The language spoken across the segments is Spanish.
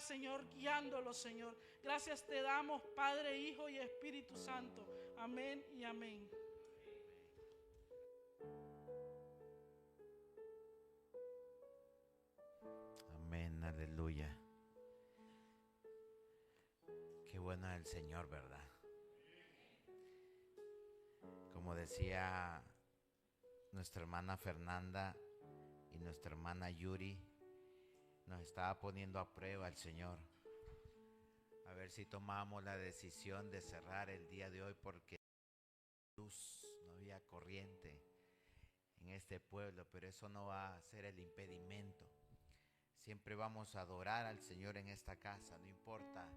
Señor, guiándolos, Señor. Gracias te damos, Padre, Hijo y Espíritu Santo. Amén y amén. Amén, aleluya. Qué bueno es el Señor, ¿verdad? Como decía nuestra hermana Fernanda y nuestra hermana Yuri, nos estaba poniendo a prueba el Señor. A ver si tomamos la decisión de cerrar el día de hoy, porque luz, no había corriente en este pueblo, pero eso no va a ser el impedimento. Siempre vamos a adorar al Señor en esta casa, no importa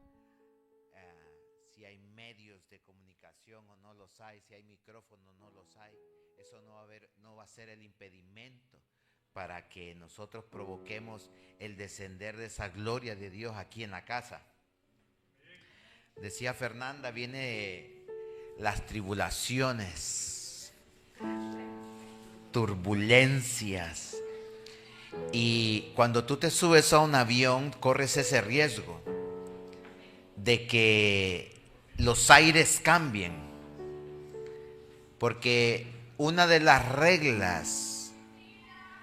si hay medios de comunicación o no los hay, si hay micrófonos o no los hay. Eso no va a ser el impedimento para que nosotros provoquemos el descender de esa gloria de Dios aquí en la casa. Decía Fernanda, vienen las tribulaciones, turbulencias. Y cuando tú te subes a un avión, corres ese riesgo de que los aires cambien. Porque una de las reglas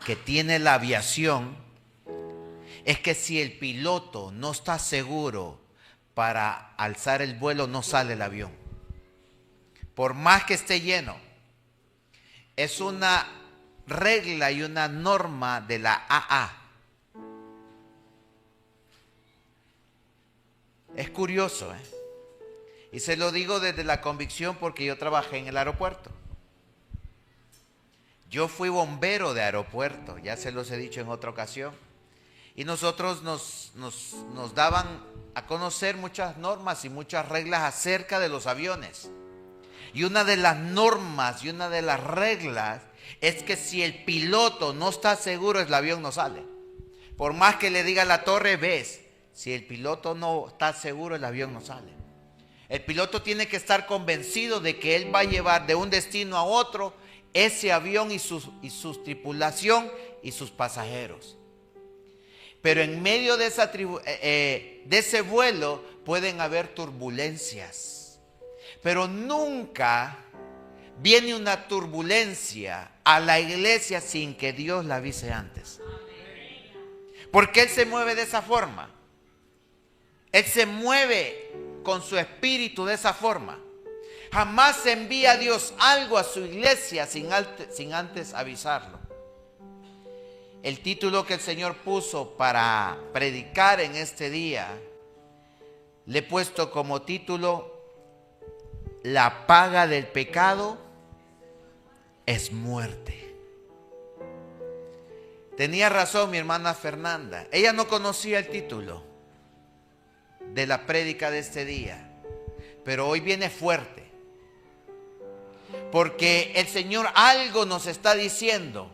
que tiene la aviación es que si el piloto no está seguro para alzar el vuelo, no sale el avión. Por más que esté lleno. Es una regla y una norma de la AA. Es curioso, ¿eh? Y se lo digo desde la convicción porque yo trabajé en el aeropuerto. Yo fui bombero de aeropuerto, ya se los he dicho en otra ocasión. Y nosotros nos daban a conocer muchas normas y muchas reglas acerca de los aviones. Y una de las normas y una de las reglas es que si el piloto no está seguro, el avión no sale. Por más que le diga a la torre, ves, si el piloto no está seguro, el avión no sale. El piloto tiene que estar convencido de que él va a llevar de un destino a otro ese avión y su tripulación y sus pasajeros. Pero en medio de ese vuelo pueden haber turbulencias. Pero nunca viene una turbulencia a la iglesia sin que Dios la avise antes. Porque Él se mueve de esa forma. Él se mueve con su espíritu de esa forma. Jamás envía a Dios algo a su iglesia sin antes avisarlo. El título que el Señor puso para predicar en este día, le he puesto como título: la paga del pecado es muerte. Tenía razón mi hermana Fernanda. Ella no conocía el título de la prédica de este día, pero hoy viene fuerte, porque el Señor algo nos está diciendo,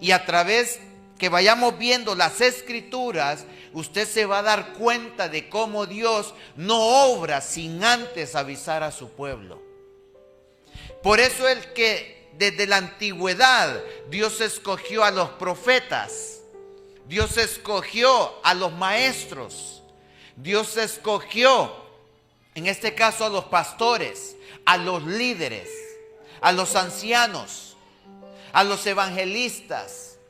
y a través que vayamos viendo las escrituras, usted se va a dar cuenta de cómo Dios no obra sin antes avisar a su pueblo. Por eso es que desde la antigüedad Dios escogió a los profetas, Dios escogió a los maestros, Dios escogió, en este caso, a los pastores, a los líderes, a los ancianos, a los evangelistas,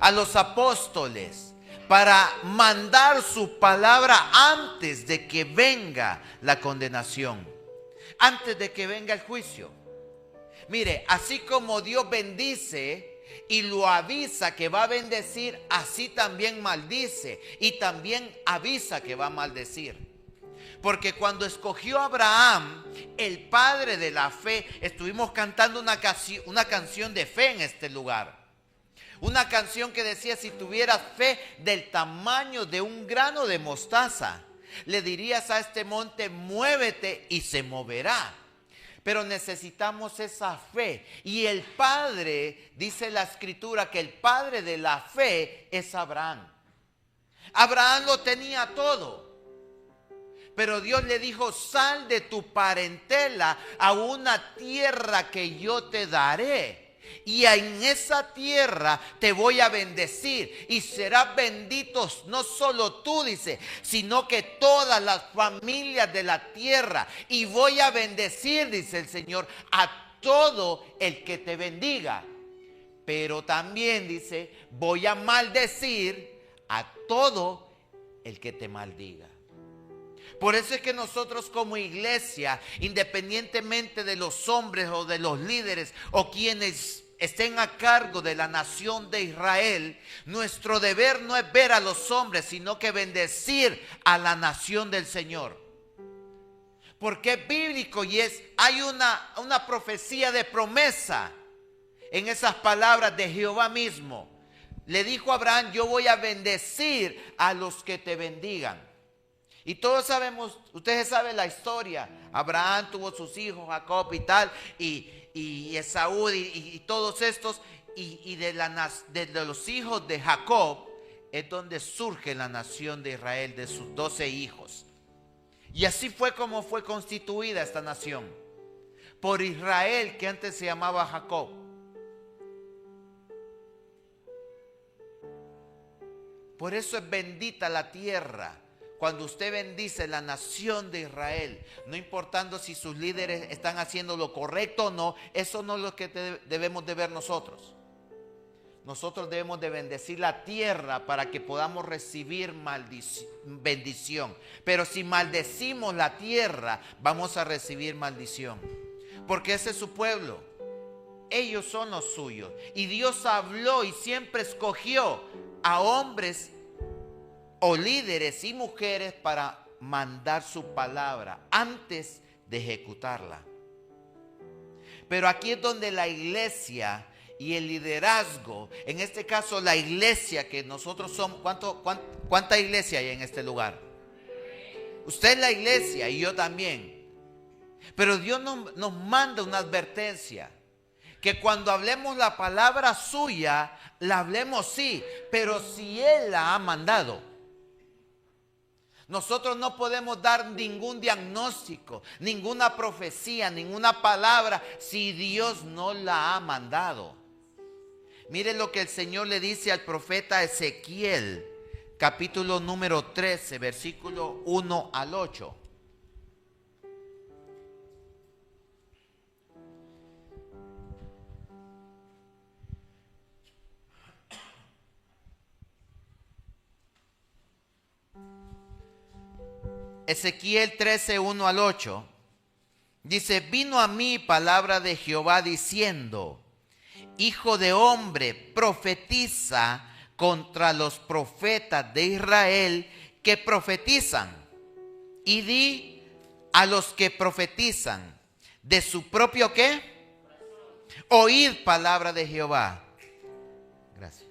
a los apóstoles, para mandar su palabra antes de que venga la condenación, antes de que venga el juicio. Mire, así como Dios bendice y lo avisa que va a bendecir, así también maldice y también avisa que va a maldecir. Porque cuando escogió a Abraham, el padre de la fe, estuvimos cantando una canción de fe en este lugar. Una canción que decía: si tuvieras fe del tamaño de un grano de mostaza, le dirías a este monte, muévete, y se moverá. Pero necesitamos esa fe. Y el padre, dice la escritura, que el padre de la fe es Abraham. Abraham lo tenía todo. Pero Dios le dijo: sal de tu parentela a una tierra que yo te daré. y en esa tierra te voy a bendecir y serás benditos no solo tú, dice, sino que todas las familias de la tierra, y voy a bendecir, dice el Señor, a todo el que te bendiga, pero también dice, voy a maldecir a todo el que te maldiga. Por eso es que nosotros como iglesia, independientemente de los hombres o de los líderes o quienes estén a cargo de la nación de Israel, nuestro deber no es ver a los hombres, sino que bendecir a la nación del Señor. Porque es bíblico y hay una profecía de promesa en esas palabras de Jehová mismo. Le dijo a Abraham, yo voy a bendecir a los que te bendigan. Y todos sabemos, ustedes saben la historia. Abraham tuvo sus hijos, Jacob y tal, y Esaú y todos estos. Y de los hijos de Jacob es donde surge la nación de Israel, de sus 12 hijos. Y así fue como fue constituida esta nación. Por Israel, que antes se llamaba Jacob. Por eso es bendita la tierra. Cuando usted bendice la nación de Israel, no importando si sus líderes están haciendo lo correcto o no, eso no es lo que debemos de ver nosotros. Nosotros debemos de bendecir la tierra para que podamos recibir bendición. Pero si maldecimos la tierra, vamos a recibir maldición. Porque ese es su pueblo. Ellos son los suyos. Y Dios habló y siempre escogió a hombres o líderes y mujeres para mandar su palabra antes de ejecutarla. Pero aquí es donde la iglesia y el liderazgo, en este caso la iglesia que nosotros somos, ¿cuánta iglesia hay en este lugar? Usted es la iglesia y yo también. Pero Dios nos manda una advertencia, que cuando hablemos la palabra suya, la hablemos sí, pero si Él la ha mandado. Nosotros no podemos dar ningún diagnóstico, ninguna profecía, ninguna palabra si Dios no la ha mandado. Mire lo que el Señor le dice al profeta Ezequiel, capítulo número 13, versículo 1 al 8. Ezequiel 13, 1 al 8, dice, vino a mí palabra de Jehová diciendo, hijo de hombre, profetiza contra los profetas de Israel que profetizan, y di a los que profetizan, de su propio ¿qué? Oíd palabra de Jehová. Gracias.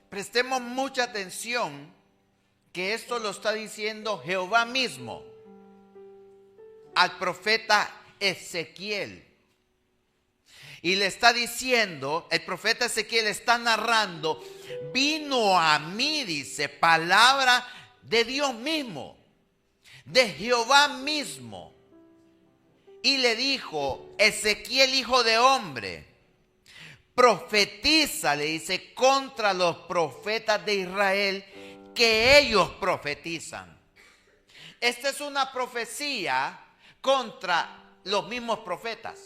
Prestemos mucha atención que esto lo está diciendo Jehová mismo al profeta Ezequiel. Y le está diciendo, el profeta Ezequiel está narrando, vino a mí, dice, palabra de Dios mismo, de Jehová mismo. Y le dijo, Ezequiel, hijo de hombre, profetiza, le dice, contra los profetas de Israel que ellos profetizan. Esta es una profecía contra los mismos profetas.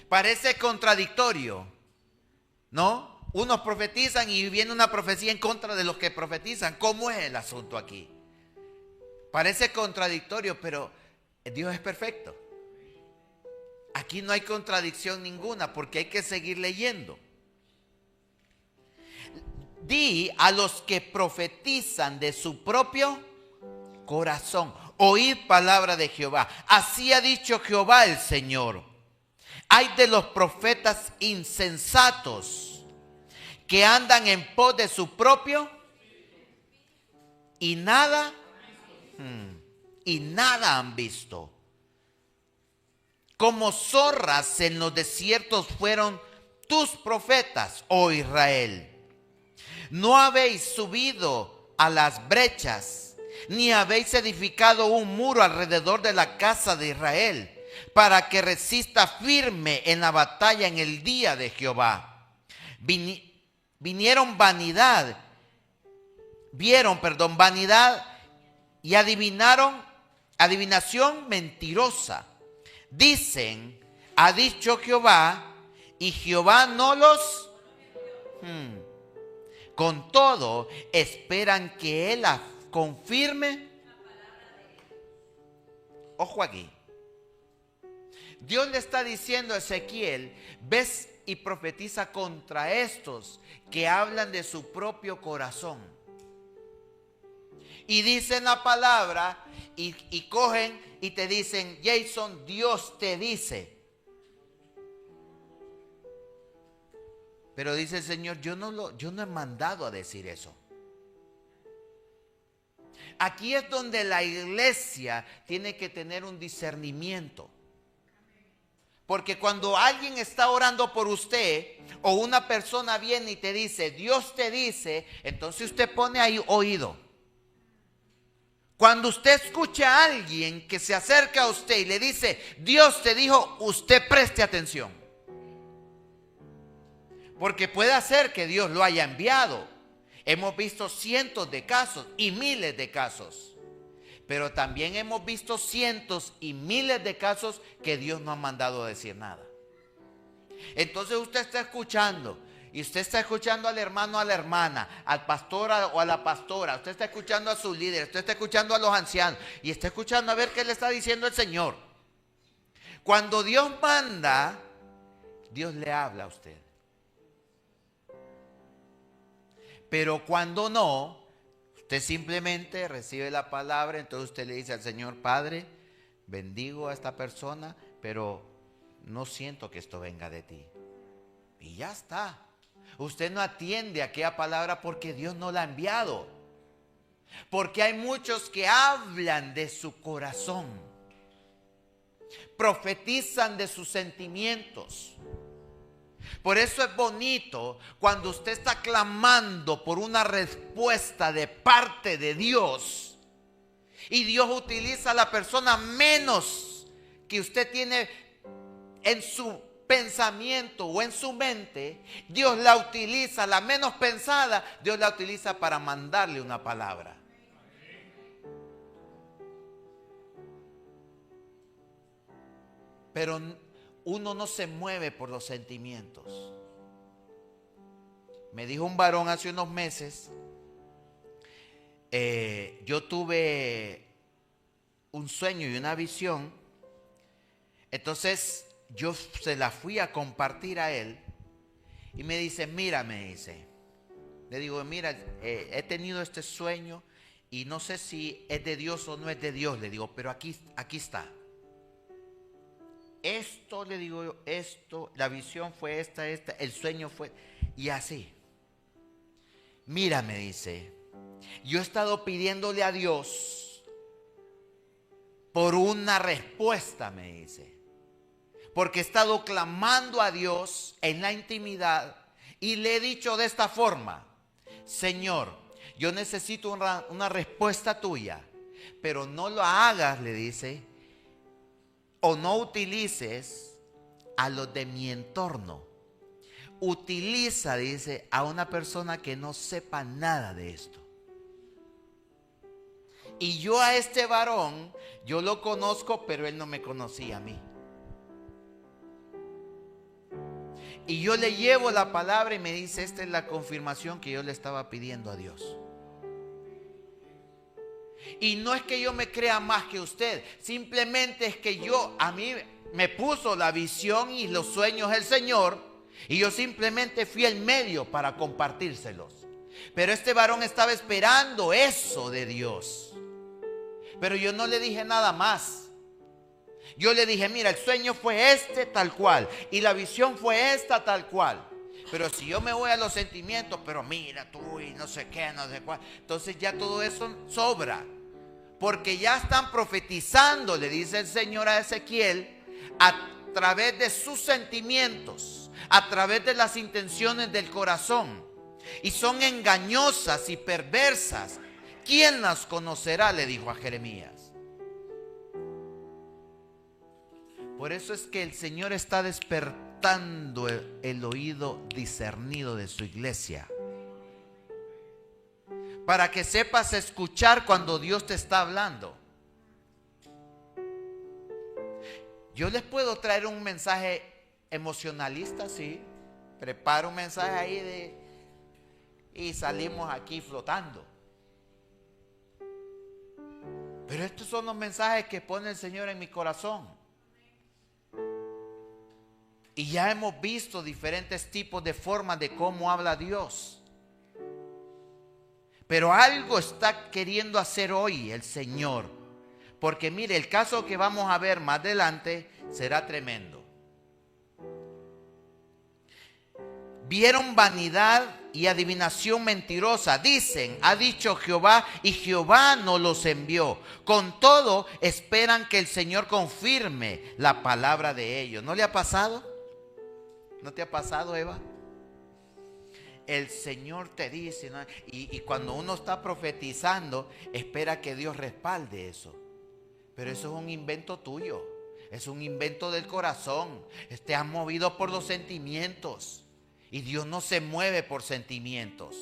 Parece contradictorio, ¿no? Unos profetizan y viene una profecía en contra de los que profetizan. ¿Cómo es el asunto aquí? Parece contradictorio, pero Dios es perfecto. Aquí no hay contradicción ninguna porque hay que seguir leyendo. Di a los que profetizan de su propio corazón, oíd palabra de Jehová. Así ha dicho Jehová el Señor. Hay de los profetas insensatos que andan en pos de su propio y nada han visto. Como zorras en los desiertos fueron tus profetas, oh Israel. No habéis subido a las brechas, ni habéis edificado un muro alrededor de la casa de Israel, para que resista firme en la batalla en el día de Jehová. Vieron vanidad y adivinación mentirosa. Dicen, ha dicho Jehová, y Jehová no los... Con todo, esperan que Él la confirme. Ojo aquí. Dios le está diciendo a Ezequiel, ves y profetiza contra estos que hablan de su propio corazón. Y dicen la palabra y cogen y te dicen, Jason, Dios te dice. Pero dice el Señor, yo no he mandado a decir eso. Aquí es donde la iglesia tiene que tener un discernimiento. Porque cuando alguien está orando por usted o una persona viene y te dice, Dios te dice, entonces usted pone ahí oído. Cuando usted escucha a alguien que se acerca a usted y le dice, Dios te dijo, usted preste atención. Porque puede ser que Dios lo haya enviado. Hemos visto cientos de casos y miles de casos. Pero también hemos visto cientos y miles de casos que Dios no ha mandado a decir nada. Entonces usted está escuchando. Y usted está escuchando al hermano, a la hermana, al pastor o a la pastora. Usted está escuchando a sus líderes. Usted está escuchando a los ancianos. Y está escuchando a ver qué le está diciendo el Señor. Cuando Dios manda, Dios le habla a usted. Pero cuando no, usted simplemente recibe la palabra. Entonces usted le dice al Señor, Padre, bendigo a esta persona, pero no siento que esto venga de ti. Y ya está. Usted no atiende a aquella palabra porque Dios no la ha enviado. Porque hay muchos que hablan de su corazón. Profetizan de sus sentimientos. Por eso es bonito cuando usted está clamando por una respuesta de parte de Dios. Y Dios utiliza a la persona menos que usted tiene en su pensamiento o en su mente. Dios la utiliza, la menos pensada, Dios la utiliza para mandarle una palabra. Pero uno no se mueve por los sentimientos. Me dijo un varón hace unos meses, yo tuve un sueño y una visión. Entonces yo se la fui a compartir a él y me dice, mira, me dice. Le digo, mira, he tenido este sueño y no sé si es de Dios o no es de Dios. Le digo, pero aquí está. Esto, le digo yo, esto, la visión fue esta, el sueño fue, y así. Mira, me dice, yo he estado pidiéndole a Dios por una respuesta, me dice. Porque he estado clamando a Dios en la intimidad y le he dicho de esta forma, Señor, yo necesito una respuesta tuya, pero no lo hagas, le dice, o no utilices a los de mi entorno. Utiliza, dice, a una persona que no sepa nada de esto. Y yo a este varón, yo lo conozco, pero él no me conocía a mí. Y yo le llevo la palabra y me dice, esta es la confirmación que yo le estaba pidiendo a Dios. Y no es que yo me crea más que usted, simplemente es que a mí me puso la visión y los sueños el Señor, y yo simplemente fui el medio para compartírselos. Pero este varón estaba esperando eso de Dios. Pero yo no le dije nada más. Yo le dije, mira, el sueño fue este tal cual y la visión fue esta tal cual. Pero si yo me voy a los sentimientos, pero mira tú y no sé qué, no sé cuál, entonces ya todo eso sobra. Porque ya están profetizando, le dice el Señor a Ezequiel, a través de sus sentimientos, a través de las intenciones del corazón. Y son engañosas y perversas. ¿quién las conocerá?, le dijo a Jeremías. Por eso es que el Señor está despertando el oído discernido de su iglesia, para que sepas escuchar cuando Dios te está hablando. Yo les puedo traer un mensaje emocionalista, sí. Preparo un mensaje ahí y salimos aquí flotando. Pero estos son los mensajes que pone el Señor en mi corazón. Y ya hemos visto diferentes tipos de formas de cómo habla Dios. Pero algo está queriendo hacer hoy el Señor. Porque mire, el caso que vamos a ver más adelante será tremendo. Vieron vanidad y adivinación mentirosa. Dicen, ha dicho Jehová, y Jehová no los envió. Con todo, esperan que el Señor confirme la palabra de ellos. ¿No le ha pasado? ¿No te ha pasado, Eva? El Señor te dice, ¿no? Y cuando uno está profetizando, espera que Dios respalde eso. Pero eso es un invento tuyo. Es un invento del corazón. Te has movido por los sentimientos. Y Dios no se mueve por sentimientos.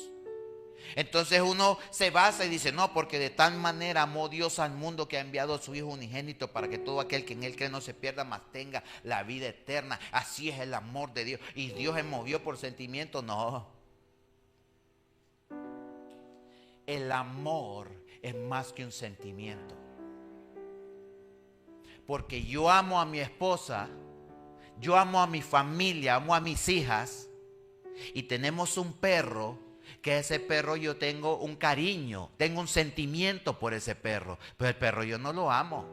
Entonces uno se basa y dice, no, porque de tal manera amó Dios al mundo que ha enviado a su Hijo unigénito para que todo aquel que en él cree no se pierda, mas tenga la vida eterna. Así es el amor de Dios. ¿Y Dios se movió por sentimientos? No. El amor es más que un sentimiento. Porque yo amo a mi esposa, yo amo a mi familia, amo a mis hijas, y tenemos un perro, que ese perro yo tengo un cariño, tengo un sentimiento por ese perro, pero el perro yo no lo amo.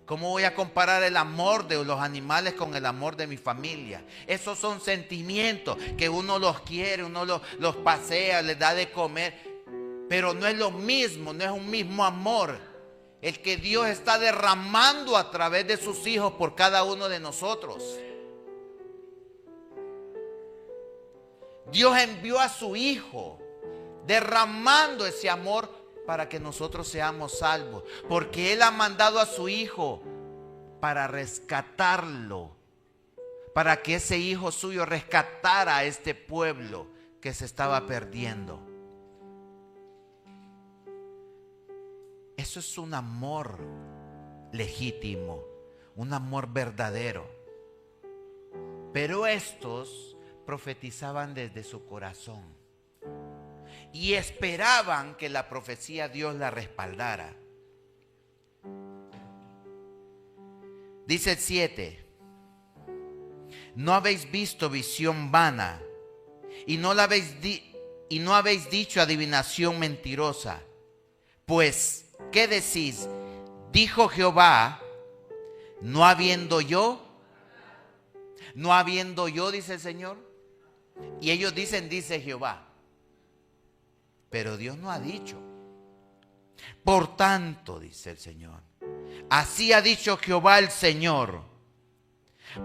¿Cómo voy a comparar el amor de los animales con el amor de mi familia? Esos son sentimientos que uno los quiere, uno los pasea, les da de comer, pero no es lo mismo, no es un mismo amor el que Dios está derramando a través de sus hijos por cada uno de nosotros. Dios envió a su Hijo derramando ese amor para que nosotros seamos salvos, porque Él ha mandado a su Hijo para rescatarlo, para que ese Hijo suyo rescatara a este pueblo que se estaba perdiendo. Eso es un amor legítimo, un amor verdadero. Pero estos profetizaban desde su corazón y esperaban que la profecía Dios la respaldara. Dice el 7: ¿no habéis visto visión vana? Y no habéis dicho adivinación mentirosa. Pues, ¿qué decís? Dijo Jehová, no habiendo yo, dice el Señor. Y ellos dicen, dice Jehová. Pero Dios no ha dicho. Por tanto, dice el Señor, así ha dicho Jehová el Señor,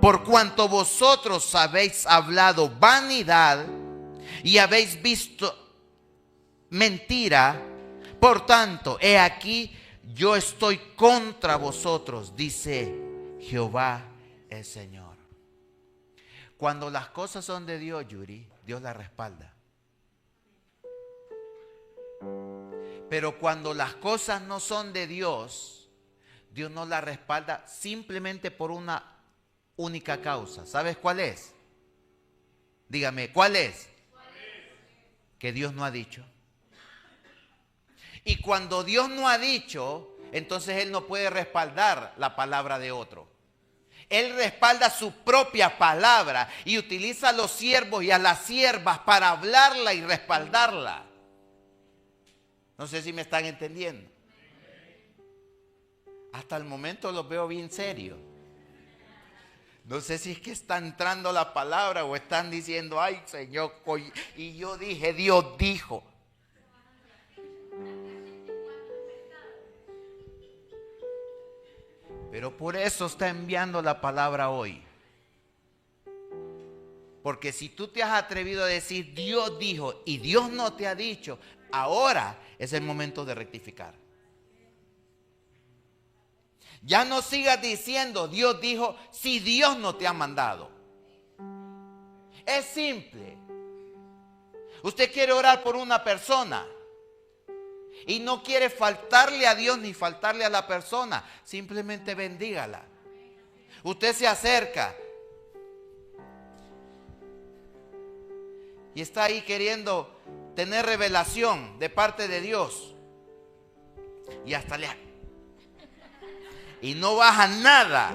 por cuanto vosotros habéis hablado vanidad y habéis visto mentira, por tanto, he aquí, yo estoy contra vosotros, dice Jehová el Señor. Cuando las cosas son de Dios, Yuri, Dios las respalda. Pero cuando las cosas no son de Dios, Dios no las respalda simplemente por una única causa. ¿Sabes cuál es? Dígame, ¿cuál es? Que Dios no ha dicho. Y cuando Dios no ha dicho, entonces Él no puede respaldar la palabra de otro. Él respalda su propia palabra y utiliza a los siervos y a las siervas para hablarla y respaldarla. No sé si me están entendiendo. Hasta el momento los veo bien serios. No sé si es que está entrando la palabra o están diciendo, ay Señor, y yo dije, Dios dijo. Pero por eso está enviando la palabra hoy. Porque si tú te has atrevido a decir, Dios dijo, y Dios no te ha dicho, ahora es el momento de rectificar. Ya no sigas diciendo, Dios dijo, si Dios no te ha mandado. Es simple. Usted quiere orar por una persona y no quiere faltarle a Dios ni faltarle a la persona. Simplemente bendígala. Usted se acerca y está ahí queriendo tener revelación de parte de Dios. Y hasta y no baja nada.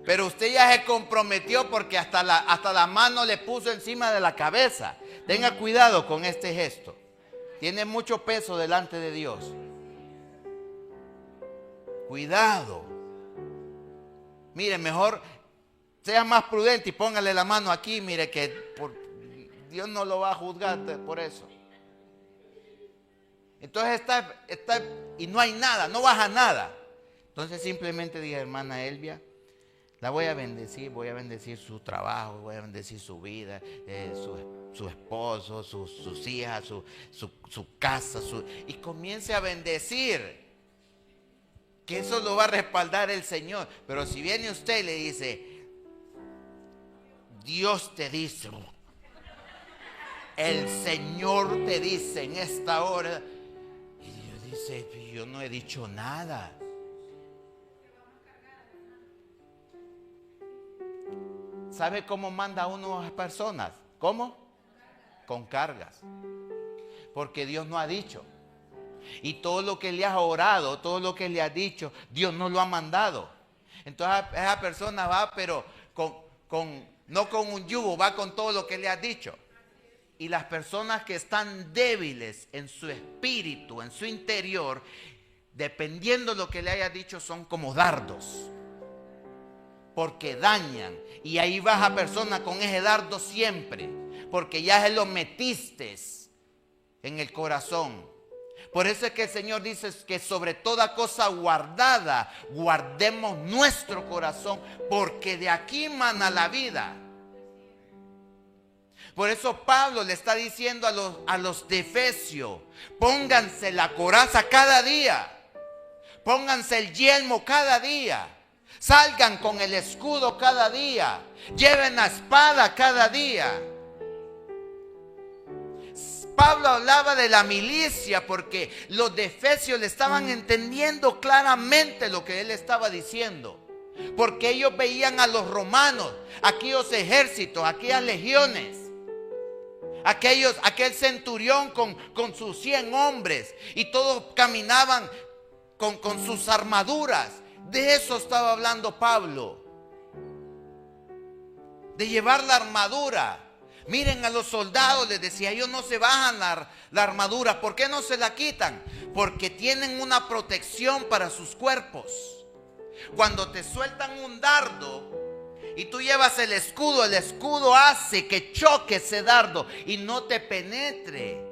Pero usted ya se comprometió porque hasta la mano le puso encima de la cabeza. Tenga cuidado con este gesto. Tiene mucho peso delante de Dios. Cuidado. Mire, mejor sea más prudente y póngale la mano aquí. Mire que Dios no lo va a juzgar por eso. Entonces está y no hay nada, no baja nada. Entonces simplemente diga, hermana Elvia, la voy a bendecir su trabajo, voy a bendecir su vida, su esposo, sus hijas, su casa, y comience a bendecir. Que eso lo va a respaldar el Señor. Pero si viene usted y le dice, Dios te dice, el Señor te dice en esta hora, y Dios dice, yo no he dicho nada. ¿Sabe cómo manda uno a las personas? ¿Cómo? Con cargas. Porque Dios no ha dicho. Y todo lo que le has orado, todo lo que le has dicho, Dios no lo ha mandado. Entonces esa persona va, pero no con un yugo, va con todo lo que le has dicho. Y las personas que están débiles en su espíritu, en su interior, dependiendo de lo que le hayas dicho, son como dardos. Porque dañan. Y ahí va esa persona con ese dardo siempre. Porque ya se lo metiste en el corazón. Por eso es que el Señor dice que sobre toda cosa guardada, guardemos nuestro corazón, porque de aquí mana la vida. Por eso Pablo le está diciendo a los de Efesios, pónganse la coraza cada día, pónganse el yelmo cada día, salgan con el escudo cada día, lleven la espada cada día. Pablo hablaba de la milicia porque los de Efesios le estaban entendiendo claramente lo que él estaba diciendo. Porque ellos veían a los romanos, aquellos ejércitos, aquellas legiones, aquel centurión con sus 100 hombres, y todos caminaban con sus armaduras. De eso estaba hablando Pablo, de llevar la armadura. Miren a los soldados, les decía, ellos no se bajan la armadura. ¿Por qué no se la quitan? Porque tienen una protección para sus cuerpos. Cuando te sueltan un dardo y tú llevas el escudo hace que choque ese dardo y no te penetre.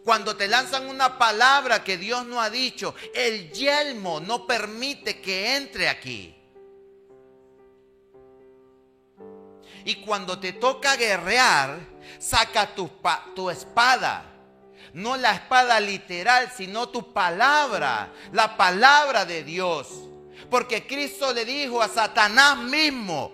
Cuando te lanzan una palabra que Dios no ha dicho, el yelmo no permite que entre aquí. Y cuando te toca guerrear, saca tu espada. No la espada literal, sino tu palabra, la palabra de Dios. Porque Cristo le dijo a Satanás mismo,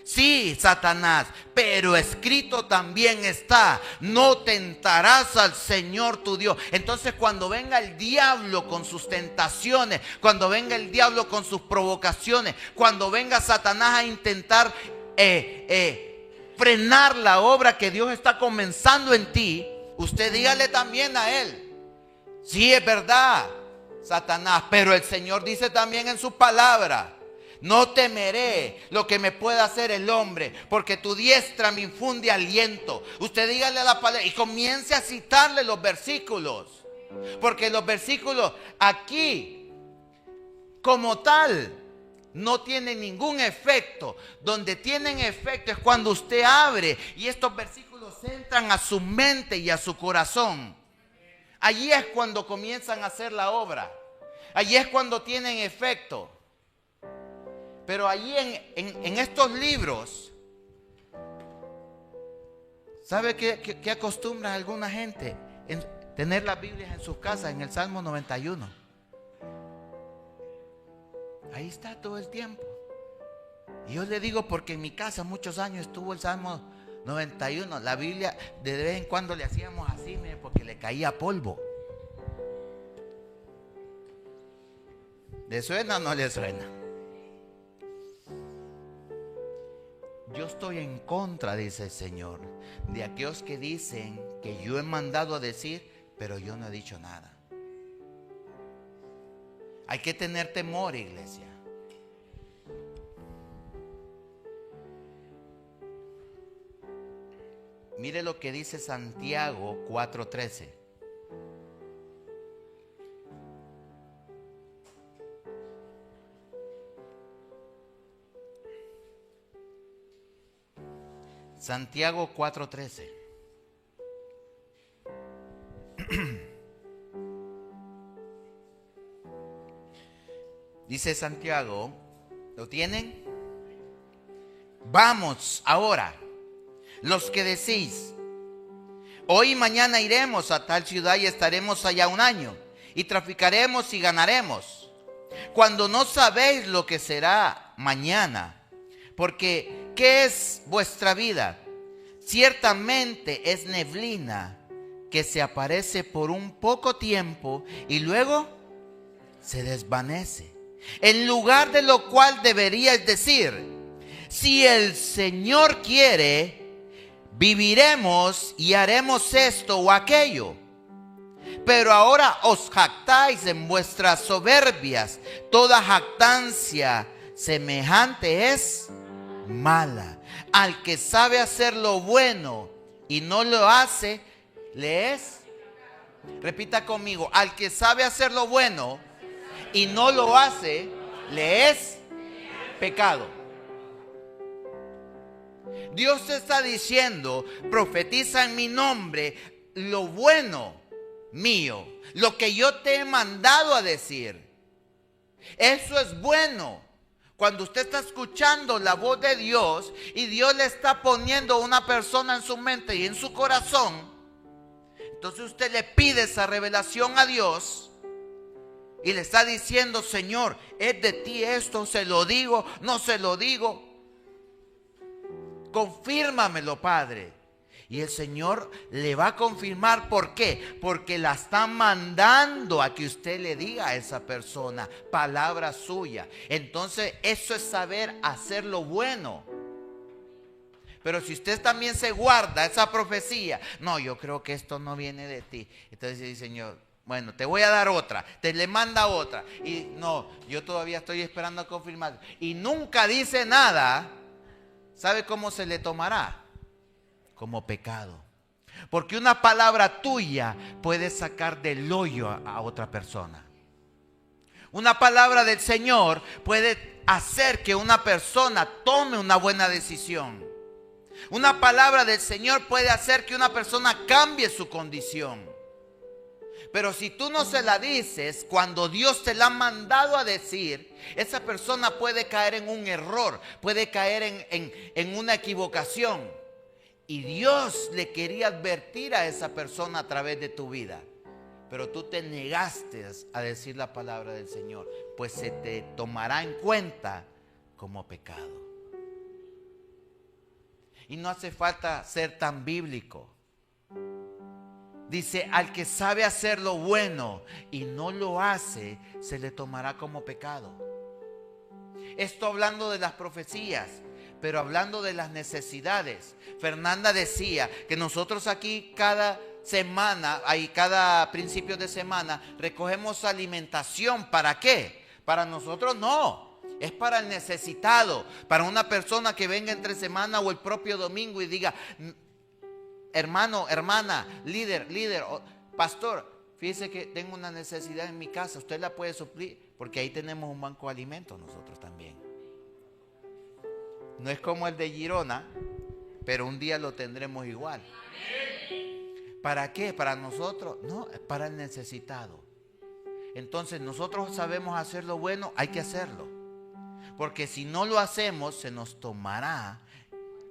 sí, Satanás, pero escrito también está, no tentarás al Señor tu Dios. Entonces cuando venga el diablo con sus tentaciones, cuando venga el diablo con sus provocaciones, cuando venga Satanás a intentar frenar la obra que Dios está comenzando en ti, usted dígale también a él, sí, es verdad, Satanás, pero el Señor dice también en su palabra, no temeré lo que me pueda hacer el hombre, porque tu diestra me infunde aliento. Usted dígale a la palabra y comience a citarle los versículos, porque los versículos aquí como tal no tienen ningún efecto. Donde tienen efecto es cuando usted abre y estos versículos entran a su mente y a su corazón. Allí es cuando comienzan a hacer la obra. Allí es cuando tienen efecto. Pero allí en estos libros ¿Sabe qué acostumbra alguna gente? Tener las Biblias en sus casas, en el Salmo 91. Ahí está todo el tiempo. Y yo le digo porque en mi casa muchos años estuvo el Salmo 91. La Biblia de vez en cuando le hacíamos así, porque le caía polvo. ¿Le suena o no le suena? Yo estoy en contra, dice el Señor, de aquellos que dicen que yo he mandado a decir, pero yo no he dicho nada. Hay que tener temor, iglesia. Mire lo que dice Santiago 4:13. Santiago 4:13. Dice Santiago, ¿lo tienen? Vamos ahora, los que decís, hoy y mañana iremos a tal ciudad y estaremos allá un año, y traficaremos y ganaremos, cuando no sabéis lo que será mañana, porque ¿qué es vuestra vida? Ciertamente es neblina que se aparece por un poco tiempo y luego se desvanece. En lugar de lo cual deberíais decir, si el Señor quiere, viviremos y haremos esto o aquello. Pero ahora os jactáis en vuestras soberbias. Toda jactancia semejante es mala. Al que sabe hacer lo bueno y no lo hace, le es. Repita conmigo, al que sabe hacer lo bueno y no lo hace, le es pecado. Dios te está diciendo, profetiza en mi nombre lo bueno mío, lo que yo te he mandado a decir. Eso es bueno. Cuando usted está escuchando la voz de Dios y Dios le está poniendo una persona en su mente y en su corazón, entonces usted le pide esa revelación a Dios y le está diciendo, Señor, ¿es de ti esto? ¿Se lo digo? ¿No se lo digo? Confírmamelo, Padre. Y el Señor le va a confirmar. ¿Por qué? Porque la está mandando a que usted le diga a esa persona palabra suya. Entonces eso es saber hacer lo bueno. Pero si usted también se guarda esa profecía, no, yo creo que esto no viene de ti. Entonces dice, Señor, bueno, te voy a dar otra. Te le manda otra. Y no, yo todavía estoy esperando a confirmar. Y nunca dice nada. ¿Sabe cómo se le tomará? Como pecado. Porque una palabra tuya puede sacar del hoyo a otra persona. Una palabra del Señor puede hacer que una persona tome una buena decisión. Una palabra del Señor puede hacer que una persona cambie su condición. Pero si tú no se la dices cuando Dios te la ha mandado a decir, esa persona puede caer en un error, puede caer en una equivocación. Y Dios le quería advertir a esa persona a través de tu vida. Pero tú te negaste a decir la palabra del Señor, pues se te tomará en cuenta como pecado. Y no hace falta ser tan bíblico. Dice, al que sabe hacer lo bueno y no lo hace, se le tomará como pecado. Esto hablando de las profecías, pero hablando de las necesidades. Fernanda decía que nosotros aquí cada semana, cada principio de semana, recogemos alimentación. ¿Para qué? Para nosotros no. Es para el necesitado, para una persona que venga entre semana o el propio domingo y diga, hermano, hermana, líder, pastor, fíjese que tengo una necesidad en mi casa, usted la puede suplir, porque ahí tenemos un banco de alimentos nosotros también. No es como el de Girona, pero un día lo tendremos igual. ¿Para qué? ¿Para nosotros? No, es para el necesitado. Entonces nosotros sabemos hacer lo bueno, hay que hacerlo. Porque si no lo hacemos, se nos tomará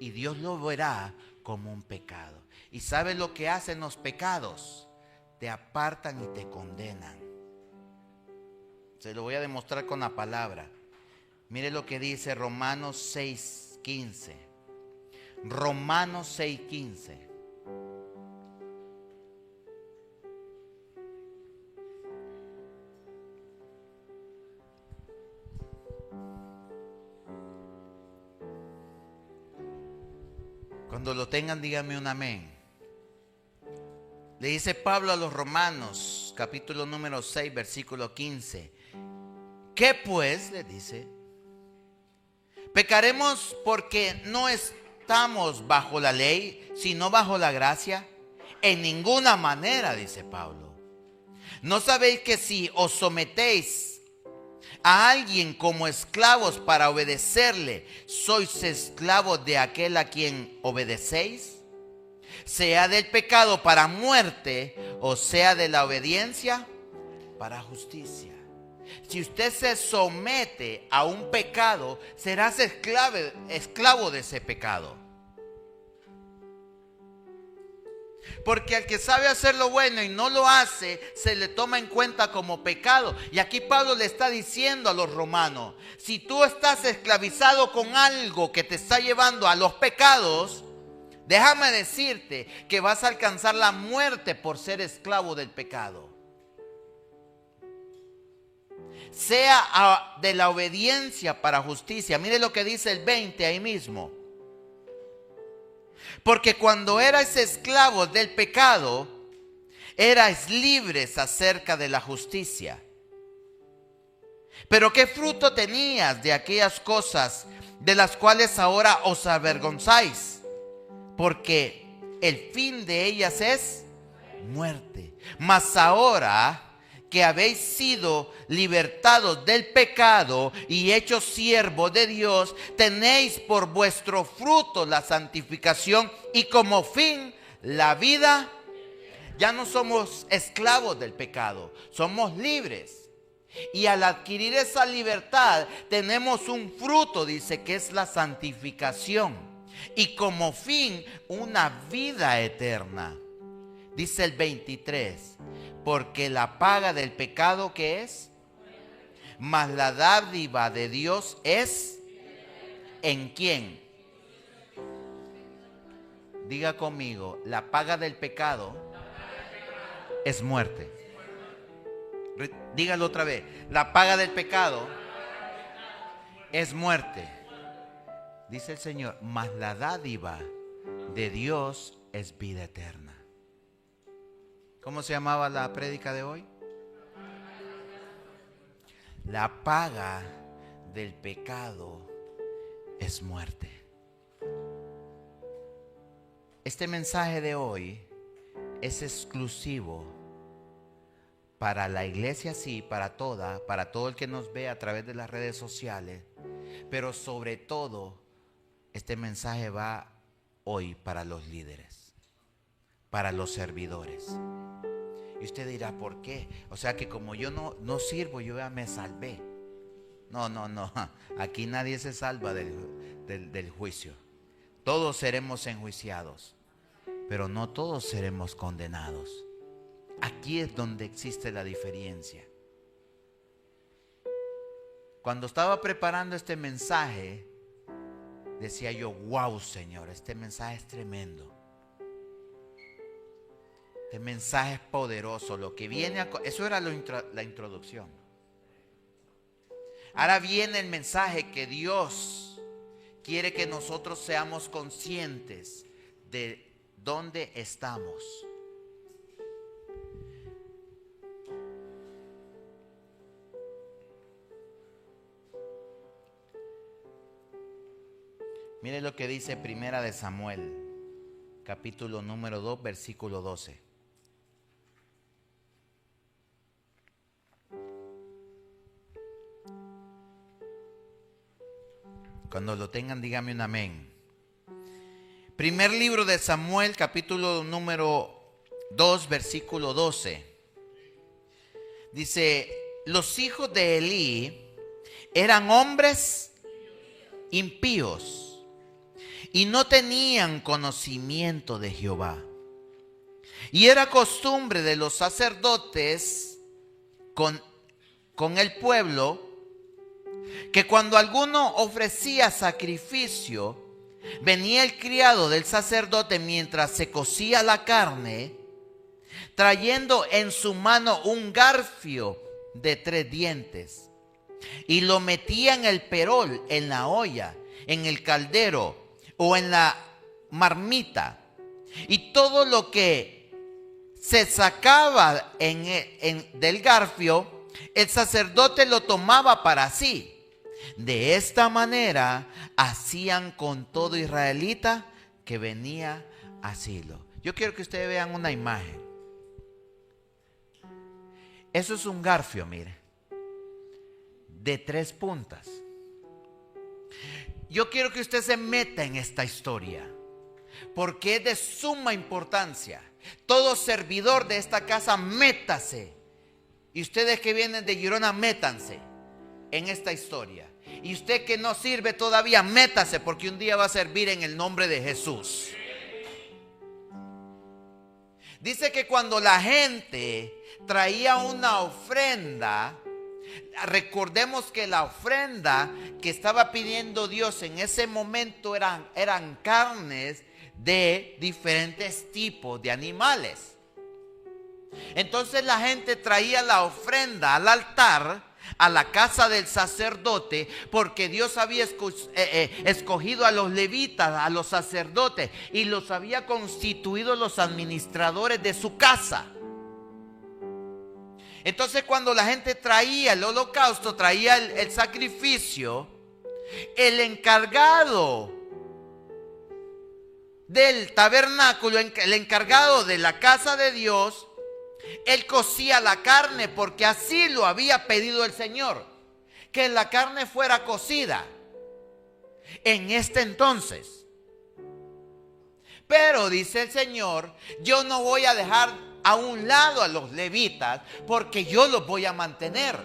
y Dios lo verá como un pecado. ¿Y sabes lo que hacen los pecados? Te apartan y te condenan. Se lo voy a demostrar con la palabra. Mire lo que dice Romanos 6:15. Romanos 6:15. Cuando lo tengan, díganme un amén. Le dice Pablo a los Romanos, capítulo número 6, versículo 15. ¿Qué pues? Le dice. ¿Pecaremos porque no estamos bajo la ley, sino bajo la gracia? En ninguna manera, dice Pablo. ¿No sabéis que si os sometéis a alguien como esclavos para obedecerle, sois esclavos de aquel a quien obedecéis? Sea del pecado para muerte, o sea de la obediencia para justicia. Si usted se somete a un pecado, serás esclavo de ese pecado. Porque al que sabe hacer lo bueno y no lo hace, se le toma en cuenta como pecado. Y aquí Pablo le está diciendo a los romanos, si tú estás esclavizado con algo que te está llevando a los pecados, déjame decirte que vas a alcanzar la muerte por ser esclavo del pecado. Sea de la obediencia para justicia. Mire lo que dice el 20 ahí mismo. Porque cuando erais esclavos del pecado, erais libres acerca de la justicia. Pero ¿qué fruto tenías de aquellas cosas de las cuales ahora os avergonzáis? Porque el fin de ellas es muerte. Mas ahora que habéis sido libertados del pecado y hechos siervos de Dios, tenéis por vuestro fruto la santificación y como fin la vida. Ya no somos esclavos del pecado, somos libres. Y al adquirir esa libertad tenemos un fruto, dice, que es la santificación. Y como fin una vida eterna. Dice el 23, porque la paga del pecado, ¿qué es? Mas la dádiva de Dios es ¿en quién? Diga conmigo, la paga del pecado es muerte. Dígalo otra vez, la paga del pecado es muerte. Dice el Señor, mas la dádiva de Dios es vida eterna. ¿Cómo se llamaba la prédica de hoy? La paga del pecado es muerte. Este mensaje de hoy es exclusivo para la iglesia, sí, para todo el que nos ve a través de las redes sociales, pero sobre todo este mensaje va hoy para los líderes, para los servidores. Y usted dirá, ¿por qué? O sea que como yo no sirvo, yo ya me salvé. No. Aquí nadie se salva del juicio. Todos seremos enjuiciados, pero no todos seremos condenados. Aquí es donde existe la diferencia. Cuando estaba preparando este mensaje, decía yo, wow, Señor, este mensaje es tremendo. Este mensaje es poderoso. Lo que viene eso era la introducción. Ahora viene el mensaje que Dios quiere que nosotros seamos conscientes de dónde estamos. Mire lo que dice Primera de Samuel, capítulo número 2, versículo 12. Cuando lo tengan, dígame un amén. Primer libro de Samuel, capítulo número 2, versículo 12. Dice, los hijos de Elí eran hombres impíos y no tenían conocimiento de Jehová. Y era costumbre de los sacerdotes con el pueblo que cuando alguno ofrecía sacrificio, venía el criado del sacerdote mientras se cocía la carne, trayendo en su mano un garfio de 3 dientes, y lo metía en el perol, en la olla, en el caldero o en la marmita, y todo lo que se sacaba del garfio, el sacerdote lo tomaba para sí. De esta manera hacían con todo israelita que venía a Silo. Yo quiero que ustedes vean una imagen. Eso es un garfio, mire, de 3 puntas. Yo quiero que usted se meta en esta historia, porque es de suma importancia. Todo servidor de esta casa, métase. Y ustedes que vienen de Girona, métanse en esta historia. Y usted que no sirve todavía, métase, porque un día va a servir en el nombre de Jesús. Dice que cuando la gente traía una ofrenda, recordemos que la ofrenda que estaba pidiendo Dios en ese momento eran carnes de diferentes tipos de animales. Entonces la gente traía la ofrenda al altar, a la casa del sacerdote, porque Dios había escogido a los levitas, a los sacerdotes, y los había constituido los administradores de su casa. Entonces cuando la gente traía el holocausto, traía el sacrificio, el encargado del tabernáculo, el encargado de la casa de Dios, él cocía la carne, porque así lo había pedido el Señor, que la carne fuera cocida en este entonces. Pero dice el Señor, yo no voy a dejar a un lado a los levitas, porque yo los voy a mantener.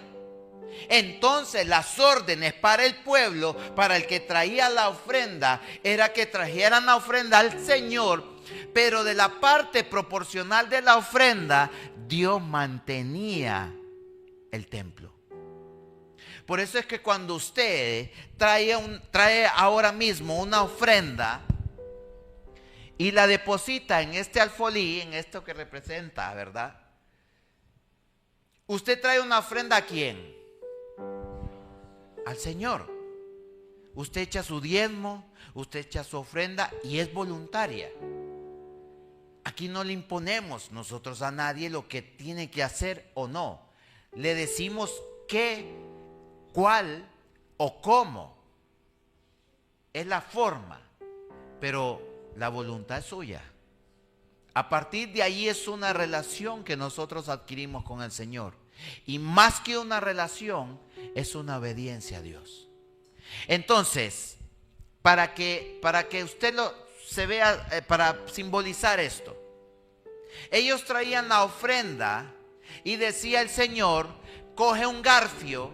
Entonces las órdenes para el pueblo, para el que traía la ofrenda, era que trajeran la ofrenda al Señor, pero de la parte proporcional de la ofrenda, Dios mantenía el templo. Por eso es que cuando usted trae ahora mismo una ofrenda y la deposita en este alfolí, en esto que representa, ¿verdad? Usted trae una ofrenda ¿a quién? Al Señor. Usted echa su diezmo, usted echa su ofrenda y es voluntaria. Aquí no le imponemos nosotros a nadie lo que tiene que hacer o no. Le decimos qué, cuál o cómo. Es la forma, pero la voluntad es suya. A partir de ahí es una relación que nosotros adquirimos con el Señor. Y más que una relación, es una obediencia a Dios. Entonces, para que usted se vea, para simbolizar esto, ellos traían la ofrenda y decía el Señor, coge un garfio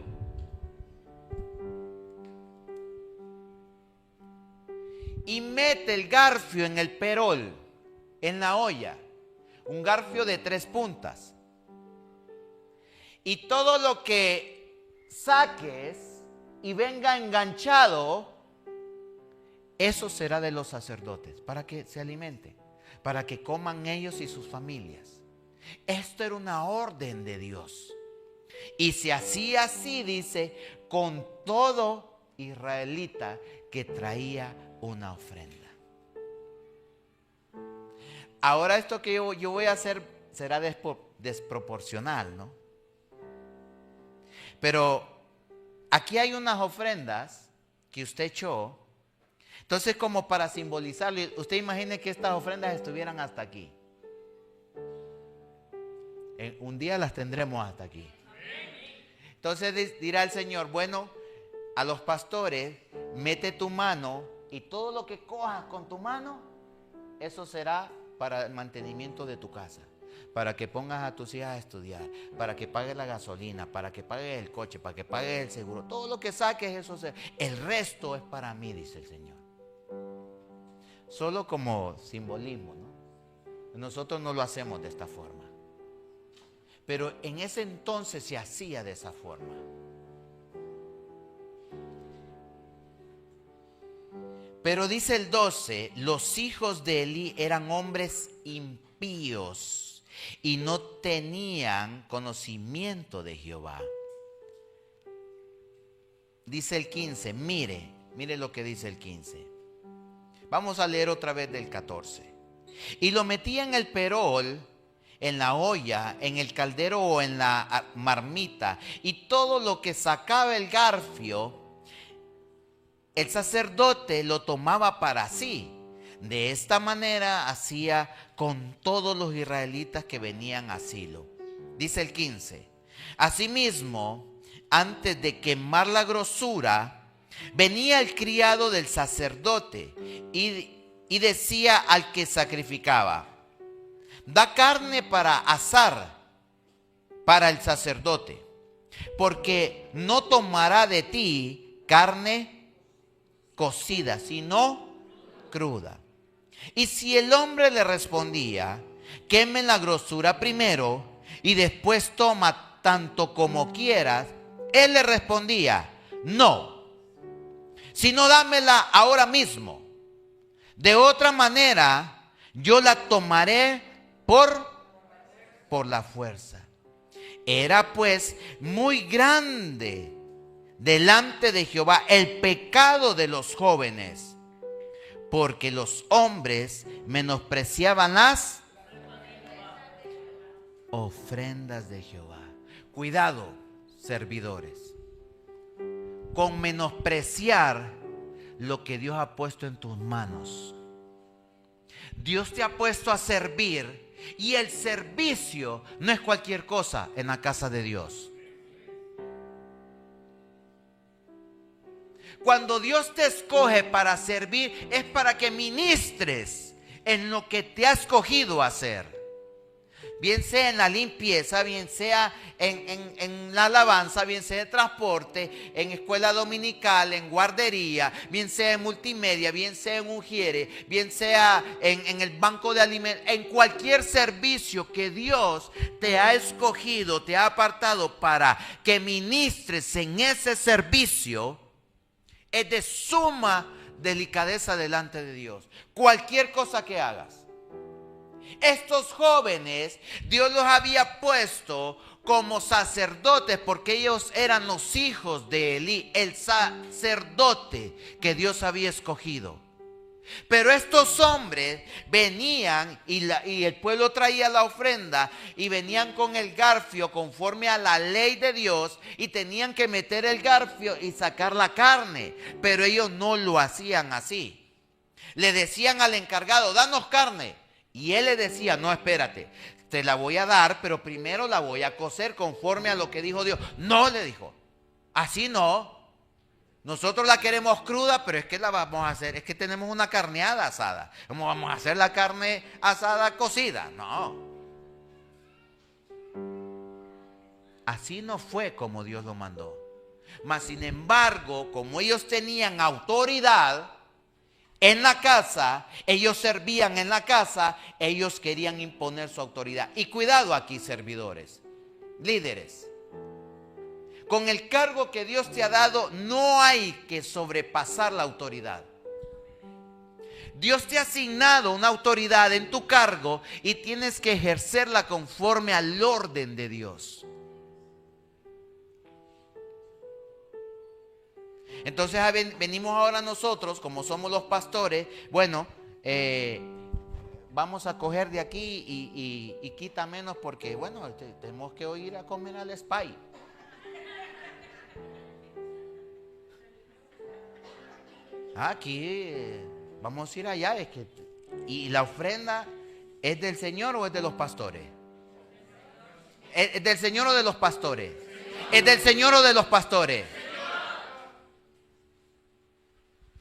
y mete el garfio en el perol, en la olla, un garfio de 3 puntas, y todo lo que saques y venga enganchado, eso será de los sacerdotes, para que se alimenten, para que coman ellos y sus familias. Esto era una orden de Dios. Y se hacía así, dice, con todo israelita que traía una ofrenda. Ahora esto que yo voy a hacer será desproporcional, ¿no? Pero aquí hay unas ofrendas que usted echó. Entonces, como para simbolizarlo, usted imagine que estas ofrendas estuvieran hasta aquí. Un día las tendremos hasta aquí. Entonces dirá el Señor, bueno, a los pastores, mete tu mano y todo lo que cojas con tu mano, eso será para el mantenimiento de tu casa, para que pongas a tus hijas a estudiar, para que pagues la gasolina, para que pagues el coche, para que pagues el seguro. Todo lo que saques, eso será. El resto es para mí, dice el Señor. Solo como simbolismo, ¿no? Nosotros no lo hacemos de esta forma. Pero en ese entonces se hacía de esa forma. Pero dice el 12, los hijos de Elí eran hombres impíos y no tenían conocimiento de Jehová. Dice el 15, mire lo que dice el 15. Vamos a leer otra vez del 14. Y lo metía en el perol, en la olla, en el caldero o en la marmita, y todo lo que sacaba el garfio, el sacerdote lo tomaba para sí. De esta manera hacía con todos los israelitas que venían a Silo. Dice el 15. Asimismo, antes de quemar la grosura, venía el criado del sacerdote y decía al que sacrificaba: da carne para asar para el sacerdote, porque no tomará de ti carne cocida, sino cruda. Y si el hombre le respondía: queme la grosura primero y después toma tanto como quieras, él le respondía: no, sino dámela ahora mismo. De otra manera, yo la tomaré por la fuerza. Era pues muy grande delante de Jehová el pecado de los jóvenes, porque los hombres menospreciaban las ofrendas de Jehová. Cuidado, servidores, con menospreciar lo que Dios ha puesto en tus manos. Dios te ha puesto a servir, y el servicio no es cualquier cosa en la casa de Dios. Cuando Dios te escoge para servir, es para que ministres en lo que te ha escogido hacer. Bien sea en la limpieza, bien sea en la alabanza, bien sea en transporte, en escuela dominical, en guardería, bien sea en multimedia, bien sea en Ujiere, bien sea en el banco de alimentos, en cualquier servicio que Dios te ha escogido, te ha apartado para que ministres en ese servicio, es de suma delicadeza delante de Dios. Cualquier cosa que hagas. Estos jóvenes, Dios los había puesto como sacerdotes porque ellos eran los hijos de Elí, el sacerdote que Dios había escogido. Pero estos hombres venían y el pueblo traía la ofrenda y venían con el garfio conforme a la ley de Dios y tenían que meter el garfio y sacar la carne. Pero ellos no lo hacían así. Le decían al encargado: danos carne. Y él le decía: no, espérate, te la voy a dar, pero primero la voy a cocer conforme a lo que dijo Dios. No, le dijo, así no. Nosotros la queremos cruda, pero es que la vamos a hacer, es que tenemos una carneada asada. ¿Cómo vamos a hacer la carne asada cocida? No. Así no fue como Dios lo mandó. Mas sin embargo, como ellos tenían autoridad en la casa, ellos servían en la casa, ellos querían imponer su autoridad. Y cuidado aquí, servidores, líderes. Con el cargo que Dios te ha dado, no hay que sobrepasar la autoridad. Dios te ha asignado una autoridad en tu cargo y tienes que ejercerla conforme al orden de Dios. Entonces venimos ahora nosotros, como somos los pastores, bueno, vamos a coger de aquí y quita menos porque, bueno, tenemos que ir a comer al Spy. Aquí vamos a ir allá. ¿Y la ofrenda es del Señor o es de los pastores? ¿Es del Señor o de los pastores? ¿Es del Señor o de los pastores?